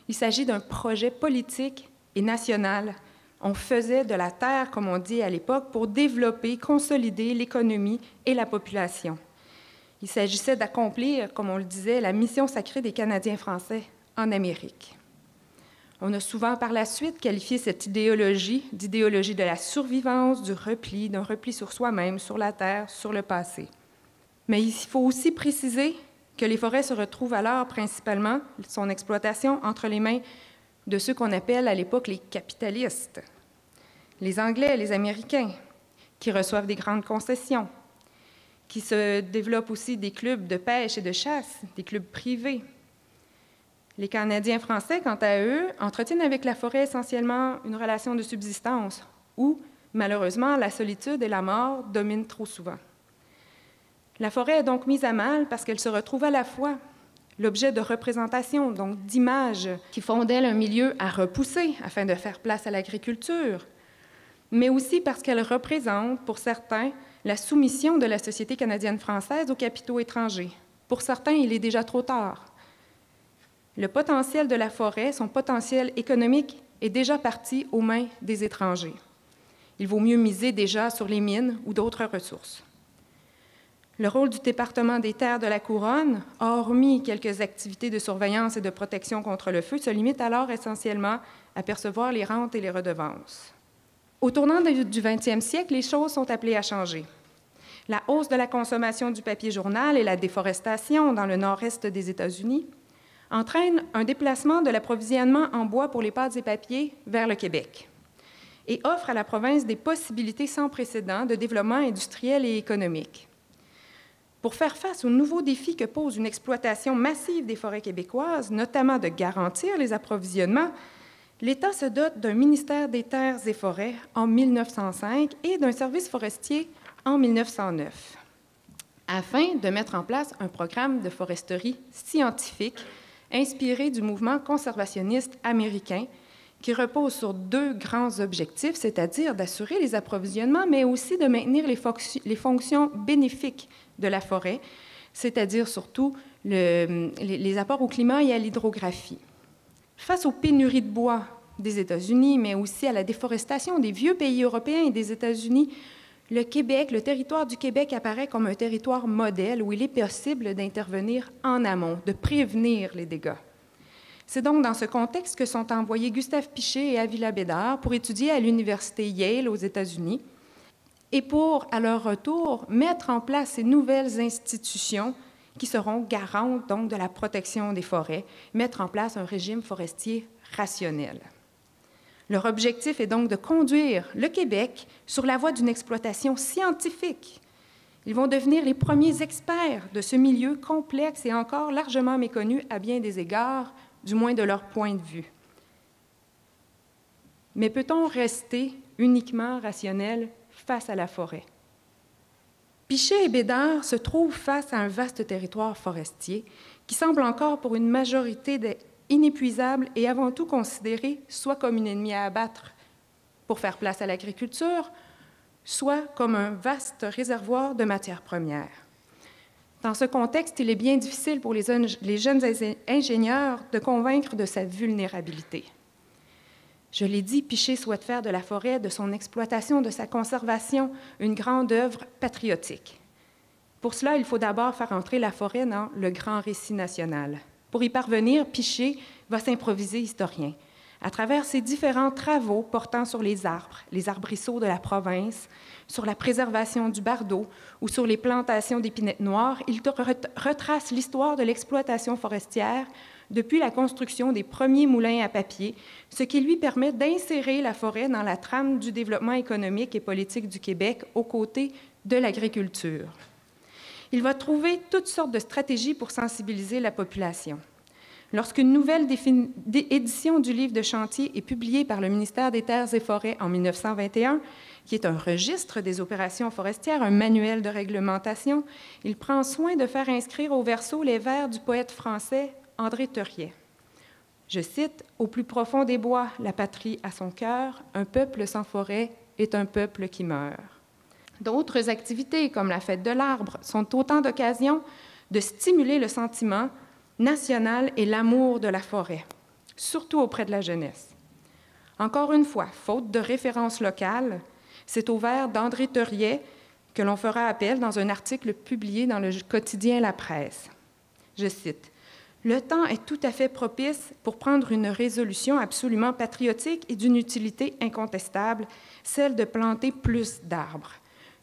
Il s'agit d'un projet politique et national. On faisait de la terre, comme on dit à l'époque, pour développer, consolider l'économie et la population. Il s'agissait d'accomplir, comme on le disait, la mission sacrée des Canadiens français en Amérique. On a souvent par la suite qualifié cette idéologie d'idéologie de la survivance, du repli, d'un repli sur soi-même, sur la terre, sur le passé. Mais il faut aussi préciser que les forêts se retrouvent alors principalement, son exploitation, entre les mains de ceux qu'on appelle à l'époque les capitalistes, les Anglais, les Américains, qui reçoivent des grandes concessions, qui se développent aussi des clubs de pêche et de chasse, des clubs privés. Les Canadiens français, quant à eux, entretiennent avec la forêt essentiellement une relation de subsistance où, malheureusement, la solitude et la mort dominent trop souvent. La forêt est donc mise à mal parce qu'elle se retrouve à la fois l'objet de représentation, donc d'images, qui font d'elle un milieu à repousser afin de faire place à l'agriculture, mais aussi parce qu'elle représente, pour certains, la soumission de la société canadienne-française aux capitaux étrangers. Pour certains, il est déjà trop tard. Le potentiel de la forêt, son potentiel économique, est déjà parti aux mains des étrangers. Il vaut mieux miser déjà sur les mines ou d'autres ressources. Le rôle du département des terres de la Couronne, hormis quelques activités de surveillance et de protection contre le feu, se limite alors essentiellement à percevoir les rentes et les redevances. Au tournant du 20e siècle, les choses sont appelées à changer. La hausse de la consommation du papier journal et la déforestation dans le nord-est des États-Unis entraînent un déplacement de l'approvisionnement en bois pour les pâtes et papiers vers le Québec et offrent à la province des possibilités sans précédent de développement industriel et économique. Pour faire face aux nouveaux défis que pose une exploitation massive des forêts québécoises, notamment de garantir les approvisionnements, l'État se dote d'un ministère des Terres et Forêts en 1905 et d'un service forestier en 1909, afin de mettre en place un programme de foresterie scientifique inspiré du mouvement conservationniste américain qui repose sur deux grands objectifs, c'est-à-dire d'assurer les approvisionnements, mais aussi de maintenir les fonctions bénéfiques de la forêt, c'est-à-dire surtout les apports au climat et à l'hydrographie. Face aux pénuries de bois des États-Unis, mais aussi à la déforestation des vieux pays européens et des États-Unis, le Québec, le territoire du Québec apparaît comme un territoire modèle où il est possible d'intervenir en amont, de prévenir les dégâts. C'est donc dans ce contexte que sont envoyés Gustave Piché et Avila Bédard pour étudier à l'université Yale aux États-Unis et pour, à leur retour, mettre en place ces nouvelles institutions qui seront garantes donc de la protection des forêts, mettre en place un régime forestier rationnel. Leur objectif est donc de conduire le Québec sur la voie d'une exploitation scientifique. Ils vont devenir les premiers experts de ce milieu complexe et encore largement méconnu à bien des égards, du moins de leur point de vue. Mais peut-on rester uniquement rationnel face à la forêt? Piché et Bédard se trouvent face à un vaste territoire forestier qui semble encore pour une majorité inépuisable et avant tout considéré soit comme une ennemie à abattre pour faire place à l'agriculture, soit comme un vaste réservoir de matières premières. Dans ce contexte, il est bien difficile pour les jeunes ingénieurs de convaincre de sa vulnérabilité. Je l'ai dit, Piché souhaite faire de la forêt, de son exploitation, de sa conservation, une grande œuvre patriotique. Pour cela, il faut d'abord faire entrer la forêt dans le grand récit national. Pour y parvenir, Piché va s'improviser historien. À travers ses différents travaux portant sur les arbrisseaux de la province, sur la préservation du bardeau ou sur les plantations d'épinettes noires, il retrace l'histoire de l'exploitation forestière depuis la construction des premiers moulins à papier, ce qui lui permet d'insérer la forêt dans la trame du développement économique et politique du Québec aux côtés de l'agriculture. Il va trouver toutes sortes de stratégies pour sensibiliser la population. Lorsqu'une nouvelle édition du livre de chantier est publiée par le ministère des Terres et Forêts en 1921, qui est un registre des opérations forestières, un manuel de réglementation, il prend soin de faire inscrire au verso les vers du poète français André Theuriet. Je cite, « Au plus profond des bois, la patrie a son cœur, un peuple sans forêt est un peuple qui meurt. » D'autres activités, comme la fête de l'arbre, sont autant d'occasions de stimuler le sentiment national et l'amour de la forêt, surtout auprès de la jeunesse. Encore une fois, faute de références locales, c'est au vers d'André Theuriet que l'on fera appel dans un article publié dans le quotidien La Presse. Je cite, « Le temps est tout à fait propice pour prendre une résolution absolument patriotique et d'une utilité incontestable, celle de planter plus d'arbres.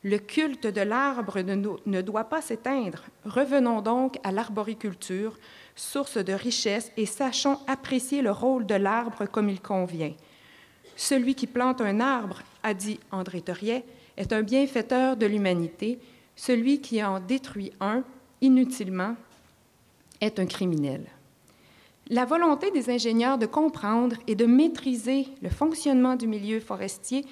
Le culte de l'arbre ne doit pas s'éteindre. Revenons donc à l'arboriculture, source de richesse, et sachons apprécier le rôle de l'arbre comme il convient. Celui qui plante un arbre, a dit André Theuriet, est un bienfaiteur de l'humanité. Celui qui en détruit un, inutilement, est un criminel. » La volonté des ingénieurs de comprendre et de maîtriser le fonctionnement du milieu forestier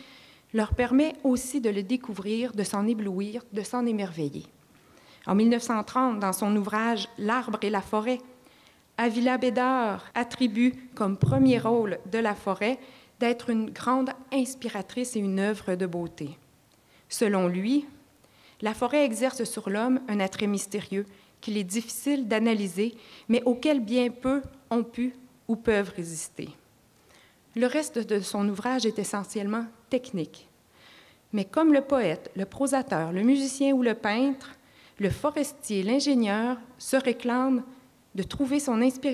leur permet aussi de le découvrir, de s'en éblouir, de s'en émerveiller. En 1930, dans son ouvrage « L'arbre et la forêt », Avila Bédard attribue comme premier rôle de la forêt d'être une grande inspiratrice et une œuvre de beauté. Selon lui, la forêt exerce sur l'homme un attrait mystérieux qu'il est difficile d'analyser, mais auquel bien peu ont pu ou peuvent résister. Le reste de son ouvrage est essentiellement technique. Mais comme le poète, le prosateur, le musicien ou le peintre, le forestier, l'ingénieur se réclame de trouver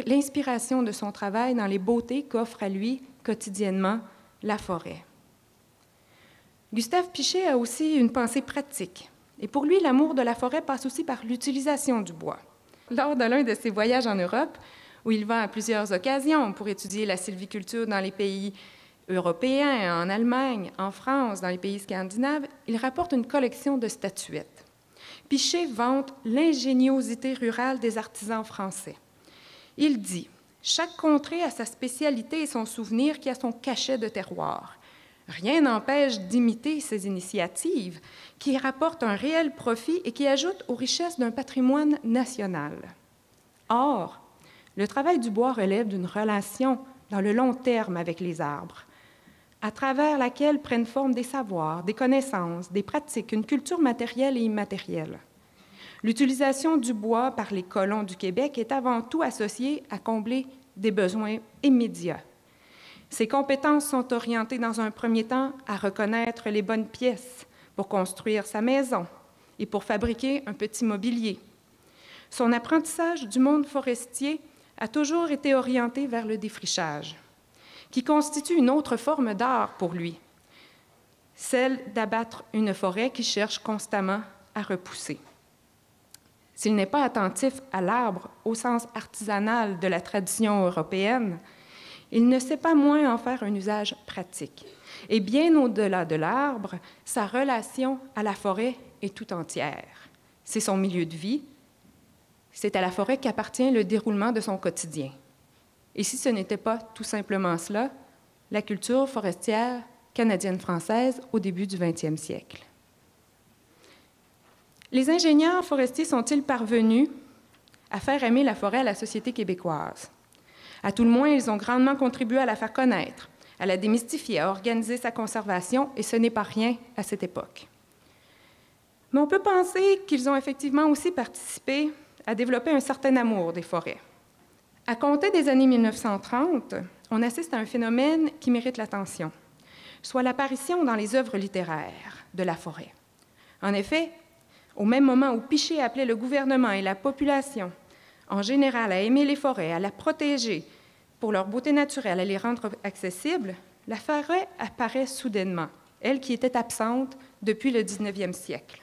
l'inspiration de son travail dans les beautés qu'offre à lui quotidiennement la forêt. Gustave Piché a aussi une pensée pratique. Et pour lui, l'amour de la forêt passe aussi par l'utilisation du bois. Lors de l'un de ses voyages en Europe, où il va à plusieurs occasions pour étudier la sylviculture dans les pays européens, en Allemagne, en France, dans les pays scandinaves, il rapporte une collection de statuettes. Pichet vante l'ingéniosité rurale des artisans français. Il dit « Chaque contrée a sa spécialité et son souvenir qui a son cachet de terroir. Rien n'empêche d'imiter ces initiatives qui rapportent un réel profit et qui ajoutent aux richesses d'un patrimoine national. Or, le travail du bois relève d'une relation dans le long terme avec les arbres, à travers laquelle prennent forme des savoirs, des connaissances, des pratiques, une culture matérielle et immatérielle. L'utilisation du bois par les colons du Québec est avant tout associée à combler des besoins immédiats. Ces compétences sont orientées dans un premier temps à reconnaître les bonnes pièces pour construire sa maison et pour fabriquer un petit mobilier. Son apprentissage du monde forestier a toujours été orienté vers le défrichage, qui constitue une autre forme d'art pour lui, celle d'abattre une forêt qui cherche constamment à repousser. S'il n'est pas attentif à l'arbre au sens artisanal de la tradition européenne, il ne sait pas moins en faire un usage pratique. Et bien au-delà de l'arbre, sa relation à la forêt est tout entière. C'est son milieu de vie, c'est à la forêt qu'appartient le déroulement de son quotidien. Et si ce n'était pas tout simplement cela, la culture forestière canadienne-française au début du 20e siècle. Les ingénieurs forestiers sont-ils parvenus à faire aimer la forêt à la société québécoise? À tout le moins, ils ont grandement contribué à la faire connaître, à la démystifier, à organiser sa conservation, et ce n'est pas rien à cette époque. Mais on peut penser qu'ils ont effectivement aussi participé à développer un certain amour des forêts. À compter des années 1930, on assiste à un phénomène qui mérite l'attention, soit l'apparition dans les œuvres littéraires de la forêt. En effet, au même moment où Pichet appelait le gouvernement et la population en général à aimer les forêts, à la protéger pour leur beauté naturelle, à les rendre accessibles, la forêt apparaît soudainement, elle qui était absente depuis le 19e siècle.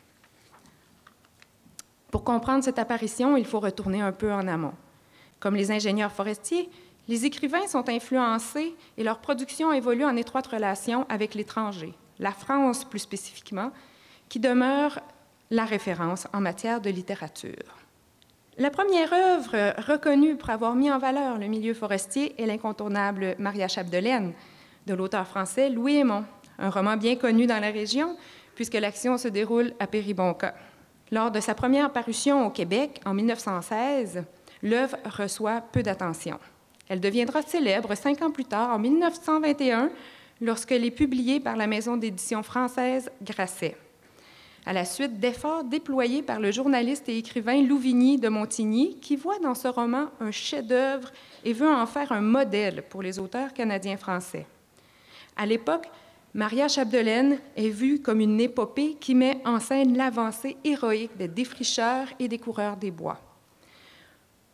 Pour comprendre cette apparition, il faut retourner un peu en amont. Comme les ingénieurs forestiers, les écrivains sont influencés et leur production évolue en étroite relation avec l'étranger, la France plus spécifiquement, qui demeure la référence en matière de littérature. La première œuvre reconnue pour avoir mis en valeur le milieu forestier est l'incontournable Maria Chapdelaine, de l'auteur français Louis Hémon, un roman bien connu dans la région puisque l'action se déroule à Péribonka. Lors de sa première parution au Québec en 1916, l'œuvre reçoit peu d'attention. Elle deviendra célèbre 5 ans plus tard, en 1921, lorsqu'elle est publiée par la maison d'édition française Grasset, à la suite d'efforts déployés par le journaliste et écrivain Louvigny de Montigny, qui voit dans ce roman un chef-d'œuvre et veut en faire un modèle pour les auteurs canadiens-français. À l'époque, Maria Chapdelaine est vue comme une épopée qui met en scène l'avancée héroïque des défricheurs et des coureurs des bois.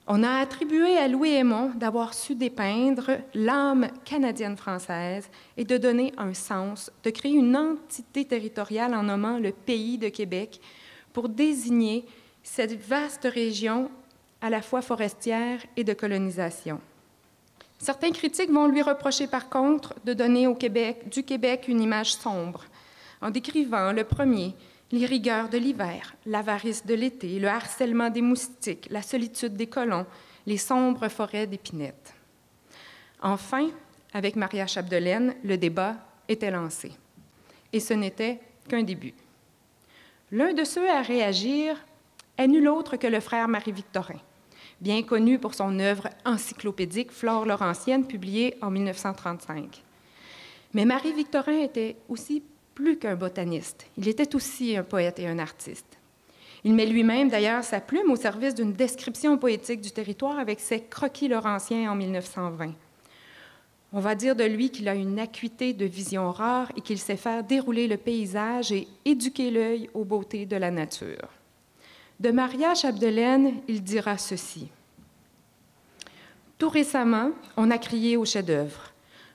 On a attribué à Louis Hémon d'avoir su dépeindre l'âme canadienne-française et de donner un sens, de créer une entité territoriale en nommant le pays de Québec pour désigner cette vaste région à la fois forestière et de colonisation. Certains critiques vont lui reprocher par contre de donner du Québec une image sombre, en décrivant le premier, les rigueurs de l'hiver, l'avarice de l'été, le harcèlement des moustiques, la solitude des colons, les sombres forêts d'épinettes. Enfin, avec Maria Chapdelaine, le débat était lancé. Et ce n'était qu'un début. L'un de ceux à réagir est nul autre que le frère Marie-Victorin, bien connu pour son œuvre encyclopédique Flore laurentienne, publiée en 1935. Mais Marie-Victorin était aussi plus qu'un botaniste. Il était aussi un poète et un artiste. Il met lui-même, d'ailleurs, sa plume au service d'une description poétique du territoire avec ses croquis laurentiens en 1920. On va dire de lui qu'il a une acuité de vision rare et qu'il sait faire dérouler le paysage et éduquer l'œil aux beautés de la nature. De Maria Chapdelaine, il dira ceci. « Tout récemment, on a crié au chef-d'œuvre.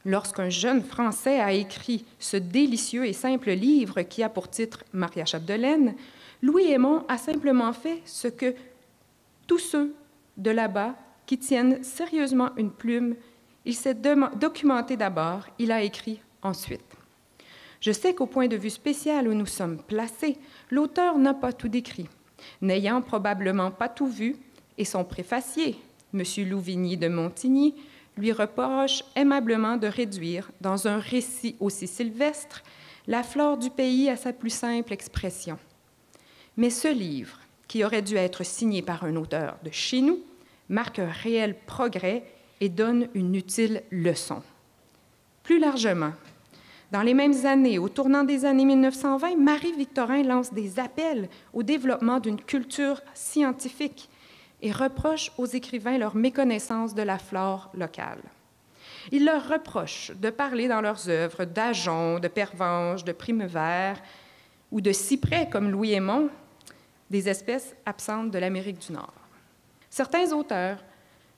Lorsqu'un jeune Français a écrit ce délicieux et simple livre qui a pour titre Maria Chapdelaine, Louis Hémon a simplement fait ce que tous ceux de là-bas qui tiennent sérieusement une plume, il s'est documenté d'abord, il a écrit ensuite. Je sais qu'au point de vue spécial où nous sommes placés, l'auteur n'a pas tout décrit. N'ayant probablement pas tout vu, et son préfacier, M. Louvigny de Montigny, lui reproche aimablement de réduire, dans un récit aussi sylvestre, la flore du pays à sa plus simple expression. Mais ce livre, qui aurait dû être signé par un auteur de chez nous, marque un réel progrès et donne une utile leçon. Plus largement, dans les mêmes années, au tournant des années 1920, Marie-Victorin lance des appels au développement d'une culture scientifique et reproche aux écrivains leur méconnaissance de la flore locale. Il leur reproche de parler dans leurs œuvres d'ajoncs, de pervenches, de primevères ou de cyprès comme Louis Aymon, des espèces absentes de l'Amérique du Nord. Certains auteurs,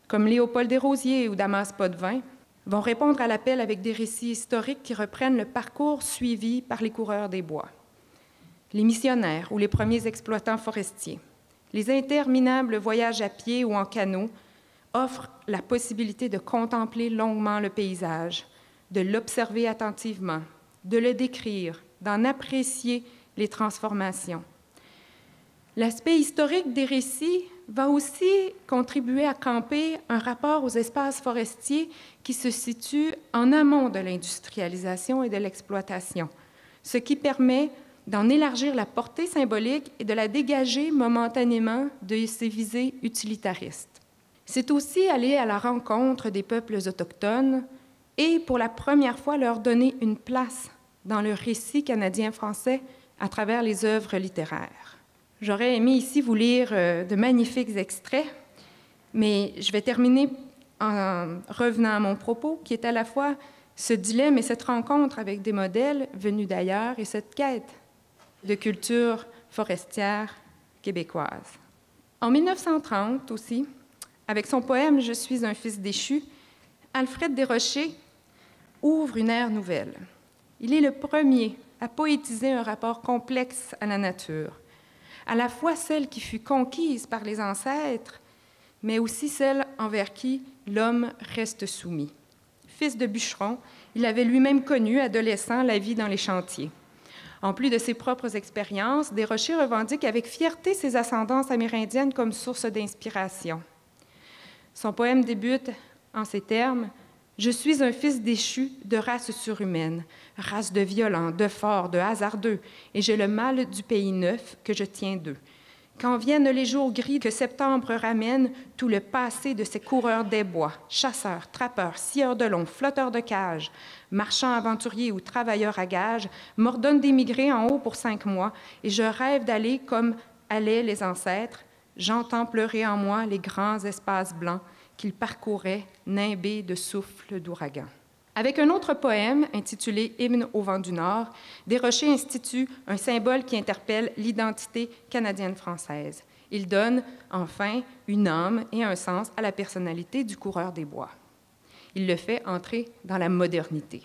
comme Léopold Desrosiers ou Damas Potvin, vont répondre à l'appel avec des récits historiques qui reprennent le parcours suivi par les coureurs des bois, les missionnaires ou les premiers exploitants forestiers. Les interminables voyages à pied ou en canot offrent la possibilité de contempler longuement le paysage, de l'observer attentivement, de le décrire, d'en apprécier les transformations. L'aspect historique des récits va aussi contribuer à camper un rapport aux espaces forestiers qui se situe en amont de l'industrialisation et de l'exploitation, ce qui permet d'en élargir la portée symbolique et de la dégager momentanément de ses visées utilitaristes. C'est aussi aller à la rencontre des peuples autochtones et, pour la première fois, leur donner une place dans le récit canadien-français à travers les œuvres littéraires. J'aurais aimé ici vous lire de magnifiques extraits, mais je vais terminer en revenant à mon propos, qui est à la fois ce dilemme et cette rencontre avec des modèles venus d'ailleurs et cette quête de culture forestière québécoise. En 1930 aussi, avec son poème « Je suis un fils déchu », Alfred Desrochers ouvre une ère nouvelle. Il est le premier à poétiser un rapport complexe à la nature, à la fois celle qui fut conquise par les ancêtres, mais aussi celle envers qui l'homme reste soumis. Fils de bûcheron, il avait lui-même connu, adolescent, la vie dans les chantiers. En plus de ses propres expériences, Desrochers revendique avec fierté ses ascendances amérindiennes comme source d'inspiration. Son poème débute en ces termes: « Je suis un fils déchu de race surhumaine, race de violents, de forts, de hasardeux, et j'ai le mal du pays neuf que je tiens d'eux. Quand viennent les jours gris que septembre ramène, tout le passé de ces coureurs des bois, chasseurs, trappeurs, scieurs de long, flotteurs de cage, marchands aventuriers ou travailleurs à gages, m'ordonnent d'émigrer en haut pour 5 mois, et je rêve d'aller comme allaient les ancêtres. J'entends pleurer en moi les grands espaces blancs qu'ils parcouraient, nimbés de souffles d'ouragan. » Avec un autre poème intitulé « Hymne au vent du Nord », Desrochers institue un symbole qui interpelle l'identité canadienne-française. Il donne, enfin, une âme et un sens à la personnalité du coureur des bois. Il le fait entrer dans la modernité.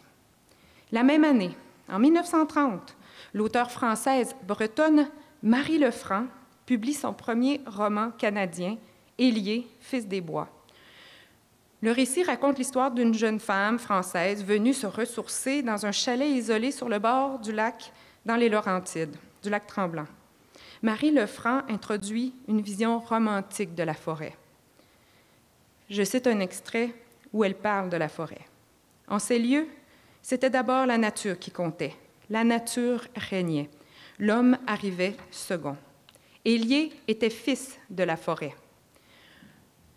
La même année, en 1930, l'auteure française bretonne Marie Lefranc publie son premier roman canadien, Hélier, fils des bois. Le récit raconte l'histoire d'une jeune femme française venue se ressourcer dans un chalet isolé sur le bord du lac, dans les Laurentides, du lac Tremblant. Marie Lefranc introduit une vision romantique de la forêt. Je cite un extrait où elle parle de la forêt. « En ces lieux, c'était d'abord la nature qui comptait. La nature régnait. L'homme arrivait second. Hélier était fils de la forêt.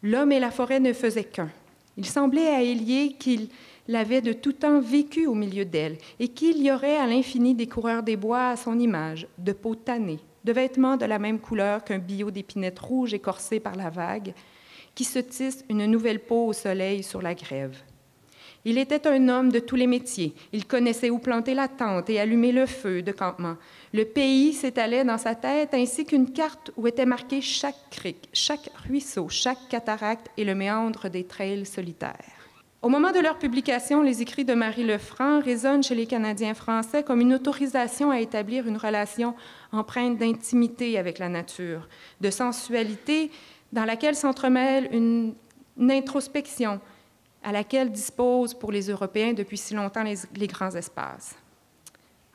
L'homme et la forêt ne faisaient qu'un. Il semblait à Hélier qu'il avait de tout temps vécu au milieu d'elle et qu'il y aurait à l'infini des coureurs des bois à son image, de peau tannée, de vêtements de la même couleur qu'un billot d'épinettes rouges écorcé par la vague, qui se tisse une nouvelle peau au soleil sur la grève. Il était un homme de tous les métiers. Il connaissait où planter la tente et allumer le feu de campement. Le pays s'étalait dans sa tête ainsi qu'une carte où était marqué chaque crique, chaque ruisseau, chaque cataracte et le méandre des trails solitaires. Au moment de leur publication, les écrits de Marie Lefranc résonnent chez les Canadiens français comme une autorisation à établir une relation empreinte d'intimité avec la nature, de sensualité dans laquelle s'entremêle une introspection à laquelle disposent pour les Européens depuis si longtemps les grands espaces.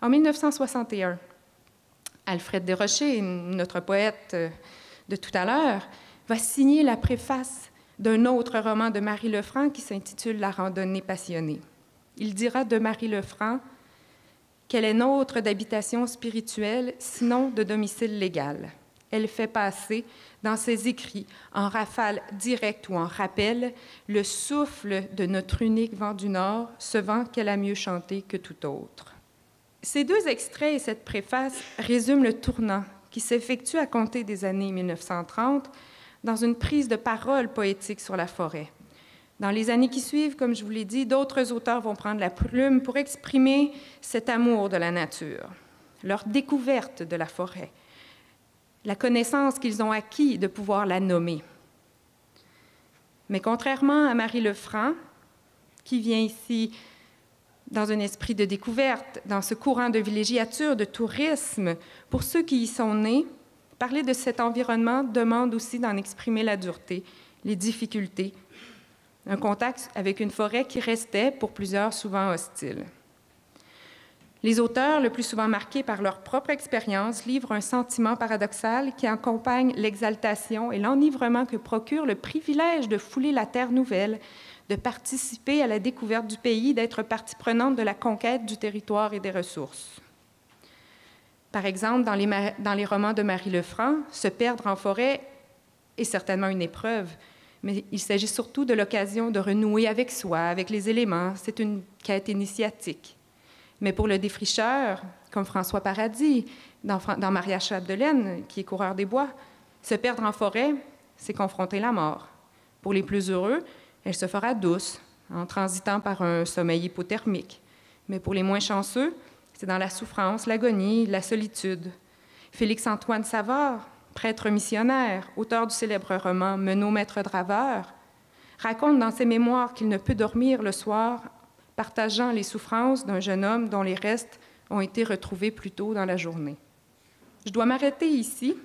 En 1961, Alfred Desrochers, notre poète de tout à l'heure, va signer la préface d'un autre roman de Marie Lefranc qui s'intitule « La randonnée passionnée ». Il dira de Marie Lefranc qu'elle est nôtre d'habitation spirituelle, sinon de domicile légal. Elle fait passer dans ses écrits, en rafale directe ou en rappel, le souffle de notre unique vent du Nord, ce vent qu'elle a mieux chanté que tout autre. Ces deux extraits et cette préface résument le tournant qui s'effectue à compter des années 1930 dans une prise de parole poétique sur la forêt. Dans les années qui suivent, comme je vous l'ai dit, d'autres auteurs vont prendre la plume pour exprimer cet amour de la nature, leur découverte de la forêt, la connaissance qu'ils ont acquis de pouvoir la nommer. Mais contrairement à Marie Lefranc, qui vient ici dans un esprit de découverte, dans ce courant de villégiature, de tourisme, pour ceux qui y sont nés, parler de cet environnement demande aussi d'en exprimer la dureté, les difficultés, un contact avec une forêt qui restait, pour plusieurs, souvent hostile. Les auteurs, le plus souvent marqués par leur propre expérience, livrent un sentiment paradoxal qui accompagne l'exaltation et l'enivrement que procure le privilège de fouler la terre nouvelle, de participer à la découverte du pays, d'être partie prenante de la conquête du territoire et des ressources. Par exemple, dans les romans de Marie Lefranc, se perdre en forêt est certainement une épreuve, mais il s'agit surtout de l'occasion de renouer avec soi, avec les éléments. C'est une quête initiatique. Mais pour le défricheur, comme François Paradis, dans Maria Chapdelaine, qui est coureur des bois, se perdre en forêt, c'est confronter la mort. Pour les plus heureux, elle se fera douce, en transitant par un sommeil hypothermique. Mais pour les moins chanceux, c'est dans la souffrance, l'agonie, la solitude. Félix-Antoine Savard, prêtre missionnaire, auteur du célèbre roman « Menot, maître draveur », raconte dans ses mémoires qu'il ne peut dormir le soir, partageant les souffrances d'un jeune homme dont les restes ont été retrouvés plus tôt dans la journée. Je dois m'arrêter ici.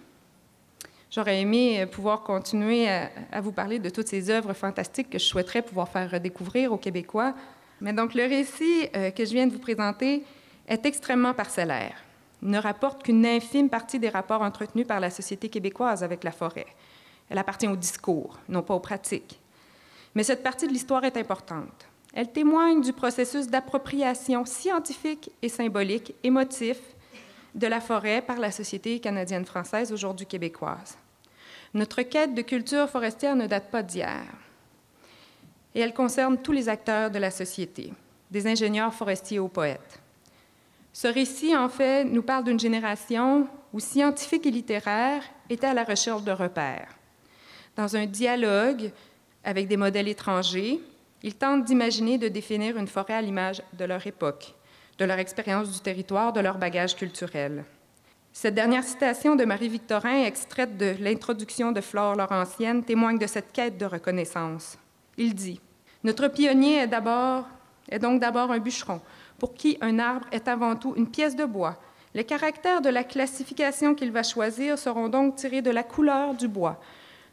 J'aurais aimé pouvoir continuer à vous parler de toutes ces œuvres fantastiques que je souhaiterais pouvoir faire redécouvrir aux Québécois. Mais donc, le récit que je viens de vous présenter est extrêmement parcellaire. Il ne rapporte qu'une infime partie des rapports entretenus par la société québécoise avec la forêt. Elle appartient au discours, non pas aux pratiques. Mais cette partie de l'histoire est importante. Elle témoigne du processus d'appropriation scientifique et symbolique, émotif, de la forêt par la société canadienne-française, aujourd'hui québécoise. Notre quête de culture forestière ne date pas d'hier. Et elle concerne tous les acteurs de la société, des ingénieurs forestiers aux poètes. Ce récit, en fait, nous parle d'une génération où scientifiques et littéraires étaient à la recherche de repères. Dans un dialogue avec des modèles étrangers, ils tentent d'imaginer, de définir une forêt à l'image de leur époque, de leur expérience du territoire, de leur bagage culturel. Cette dernière citation de Marie-Victorin, extraite de l'introduction de Flore Laurentienne, témoigne de cette quête de reconnaissance. Il dit « Notre pionnier est donc d'abord un bûcheron, pour qui un arbre est avant tout une pièce de bois. Les caractères de la classification qu'il va choisir seront donc tirés de la couleur du bois,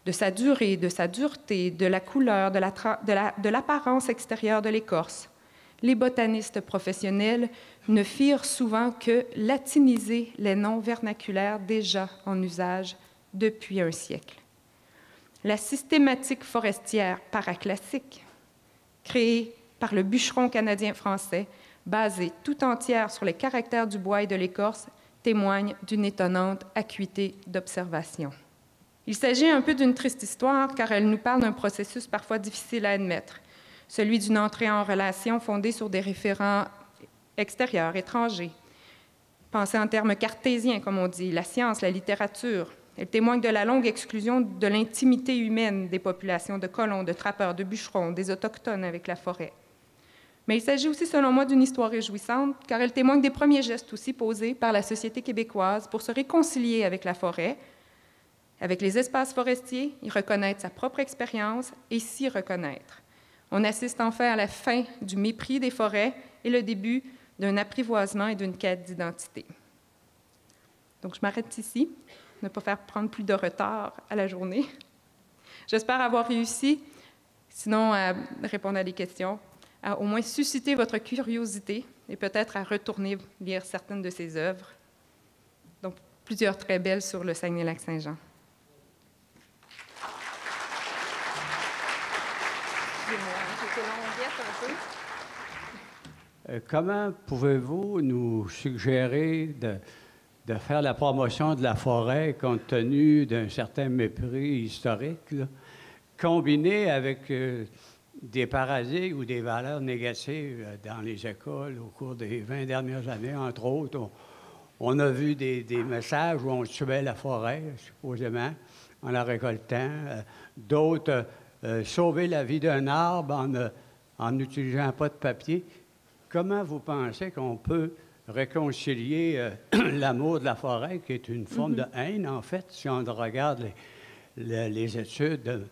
de sa durée, de sa dureté, de la couleur, de l'apparence extérieure de l'écorce. Les botanistes professionnels ne firent souvent que latiniser les noms vernaculaires déjà en usage depuis un siècle. La systématique forestière paraclassique, créée par le bûcheron canadien-français, basée tout entière sur les caractères du bois et de l'écorce, témoigne d'une étonnante acuité d'observation. Il s'agit un peu d'une triste histoire, car elle nous parle d'un processus parfois difficile à admettre, celui d'une entrée en relation fondée sur des référents extérieurs, étrangers. Pensez en termes cartésiens, comme on dit, la science, la littérature. Elle témoigne de la longue exclusion de l'intimité humaine des populations de colons, de trappeurs, de bûcherons, des autochtones avec la forêt. Mais il s'agit aussi, selon moi, d'une histoire réjouissante, car elle témoigne des premiers gestes aussi posés par la société québécoise pour se réconcilier avec la forêt, avec les espaces forestiers, y reconnaître sa propre expérience et s'y reconnaître. On assiste enfin à la fin du mépris des forêts et le début d'un apprivoisement et d'une quête d'identité. Donc, je m'arrête ici, ne pas faire prendre plus de retard à la journée. J'espère avoir réussi, sinon à répondre à des questions, à au moins susciter votre curiosité et peut-être à retourner lire certaines de ses œuvres. Donc, plusieurs très belles sur le Saguenay-Lac-Saint-Jean. Comment pouvez-vous nous suggérer de faire la promotion de la forêt compte tenu d'un certain mépris historique, là, combiné avec des parasites ou des valeurs négatives dans les écoles au cours des 20 dernières années, entre autres? On a vu des messages où on tuait la forêt, supposément, en la récoltant. D'autres, sauver la vie d'un arbre en n'utilisant pas de papier. Comment vous pensez qu'on peut réconcilier l'amour de la forêt, qui est une forme de haine, en fait, si on regarde les études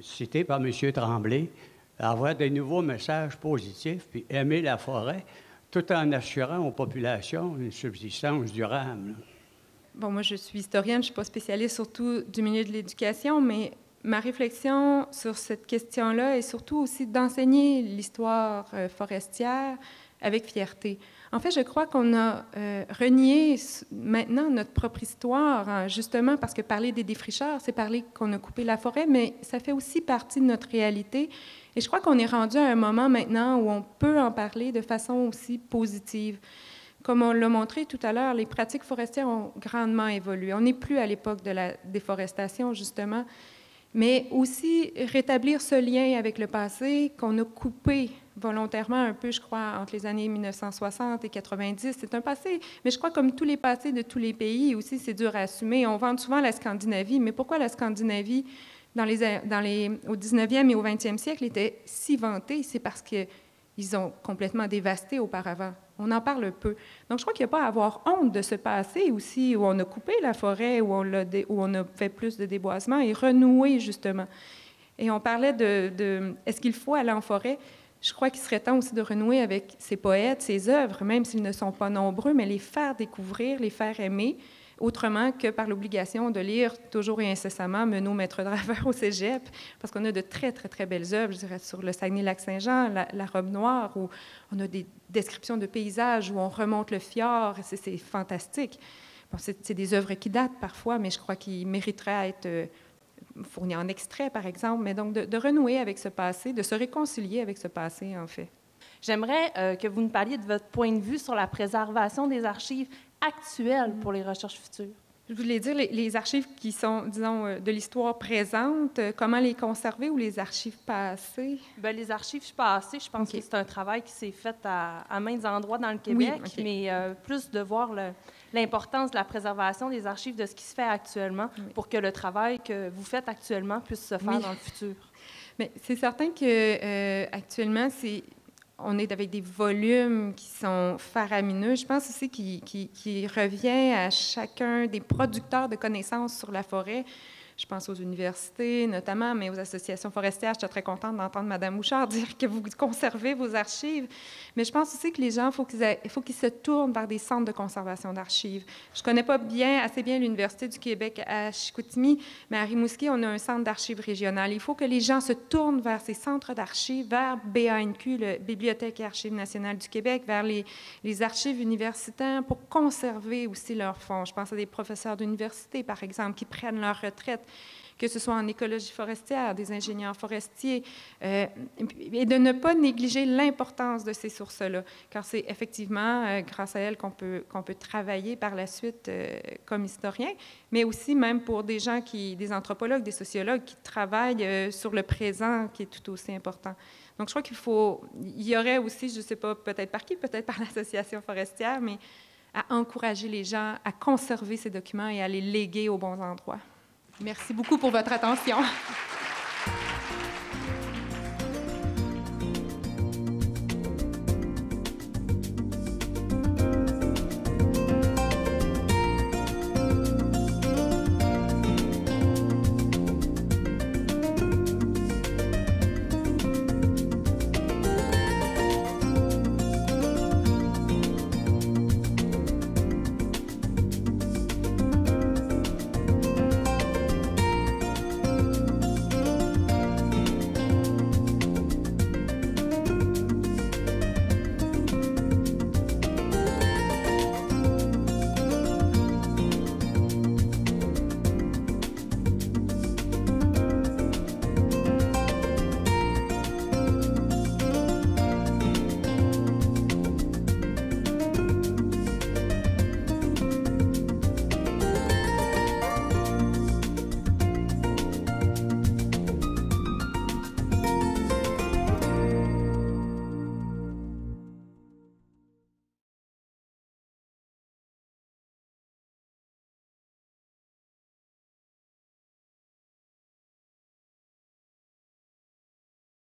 citées par M. Tremblay, avoir des nouveaux messages positifs, puis aimer la forêt, tout en assurant aux populations une subsistance durable? Bon, moi, je suis historienne, je ne suis pas spécialiste surtout du milieu de l'éducation, mais ma réflexion sur cette question-là est surtout aussi d'enseigner l'histoire forestière avec fierté. En fait, je crois qu'on a renié maintenant notre propre histoire, justement parce que parler des défricheurs, c'est parler qu'on a coupé la forêt, mais ça fait aussi partie de notre réalité. Et je crois qu'on est rendu à un moment maintenant où on peut en parler de façon aussi positive. Comme on l'a montré tout à l'heure, les pratiques forestières ont grandement évolué. On n'est plus à l'époque de la déforestation, justement, mais aussi rétablir ce lien avec le passé qu'on a coupé volontairement un peu, je crois, entre les années 1960 et 90. C'est un passé, mais je crois comme tous les passés de tous les pays aussi, c'est dur à assumer. On vante souvent la Scandinavie, mais pourquoi la Scandinavie, au 19e et au 20e siècle, était si vantée? C'est parce qu'ils ont complètement dévasté auparavant. On en parle peu. Donc, je crois qu'il n'y a pas à avoir honte de ce passé aussi, où on a coupé la forêt, où on a fait plus de déboisement et renoué, justement. Et on parlait de est-ce qu'il faut aller en forêt? Je crois qu'il serait temps aussi de renouer avec ces poètes, ces œuvres, même s'ils ne sont pas nombreux, mais les faire découvrir, les faire aimer, autrement que par l'obligation de lire toujours et incessamment Menot, maître draveur au cégep, parce qu'on a de très, très, très belles œuvres, je dirais, sur le Saguenay-Lac-Saint-Jean, la robe noire, où on a des descriptions de paysages, où on remonte le fjord, c'est fantastique. Bon, c'est des œuvres qui datent parfois, mais je crois qu'ils mériteraient à être fournis en extrait, par exemple, mais donc de renouer avec ce passé, de se réconcilier avec ce passé, en fait. J'aimerais que vous nous parliez de votre point de vue sur la préservation des archives actuelles pour les recherches futures. Je voulais dire les archives qui sont, disons, de l'histoire présente, comment les conserver ou les archives passées? Bien, les archives passées, je pense que c'est un travail qui s'est fait à maints endroits dans le Québec, mais plus de voir l'importance de la préservation des archives de ce qui se fait actuellement pour que le travail que vous faites actuellement puisse se faire dans le futur. Mais c'est certain que actuellement, on est avec des volumes qui sont faramineux. Je pense aussi qu'il revient à chacun des producteurs de connaissances sur la forêt. Je pense aux universités notamment, mais aux associations forestières. Je suis très contente d'entendre Mme Bouchard dire que vous conservez vos archives. Mais je pense aussi que les gens, il faut qu'ils se tournent vers des centres de conservation d'archives. Je ne connais pas assez bien l'Université du Québec à Chicoutimi, mais à Rimouski, on a un centre d'archives régional. Il faut que les gens se tournent vers ces centres d'archives, vers BANQ, la Bibliothèque et Archives nationales du Québec, vers les archives universitaires pour conserver aussi leurs fonds. Je pense à des professeurs d'université, par exemple, qui prennent leur retraite, que ce soit en écologie forestière, des ingénieurs forestiers, et de ne pas négliger l'importance de ces sources-là, car c'est effectivement grâce à elles qu'on peut travailler par la suite comme historien, mais aussi même pour des gens des anthropologues, des sociologues qui travaillent sur le présent, qui est tout aussi important. Donc, je crois il y aurait aussi, je ne sais pas, peut-être par qui, peut-être par l'association forestière, mais à encourager les gens à conserver ces documents et à les léguer aux bons endroits. Merci beaucoup pour votre attention.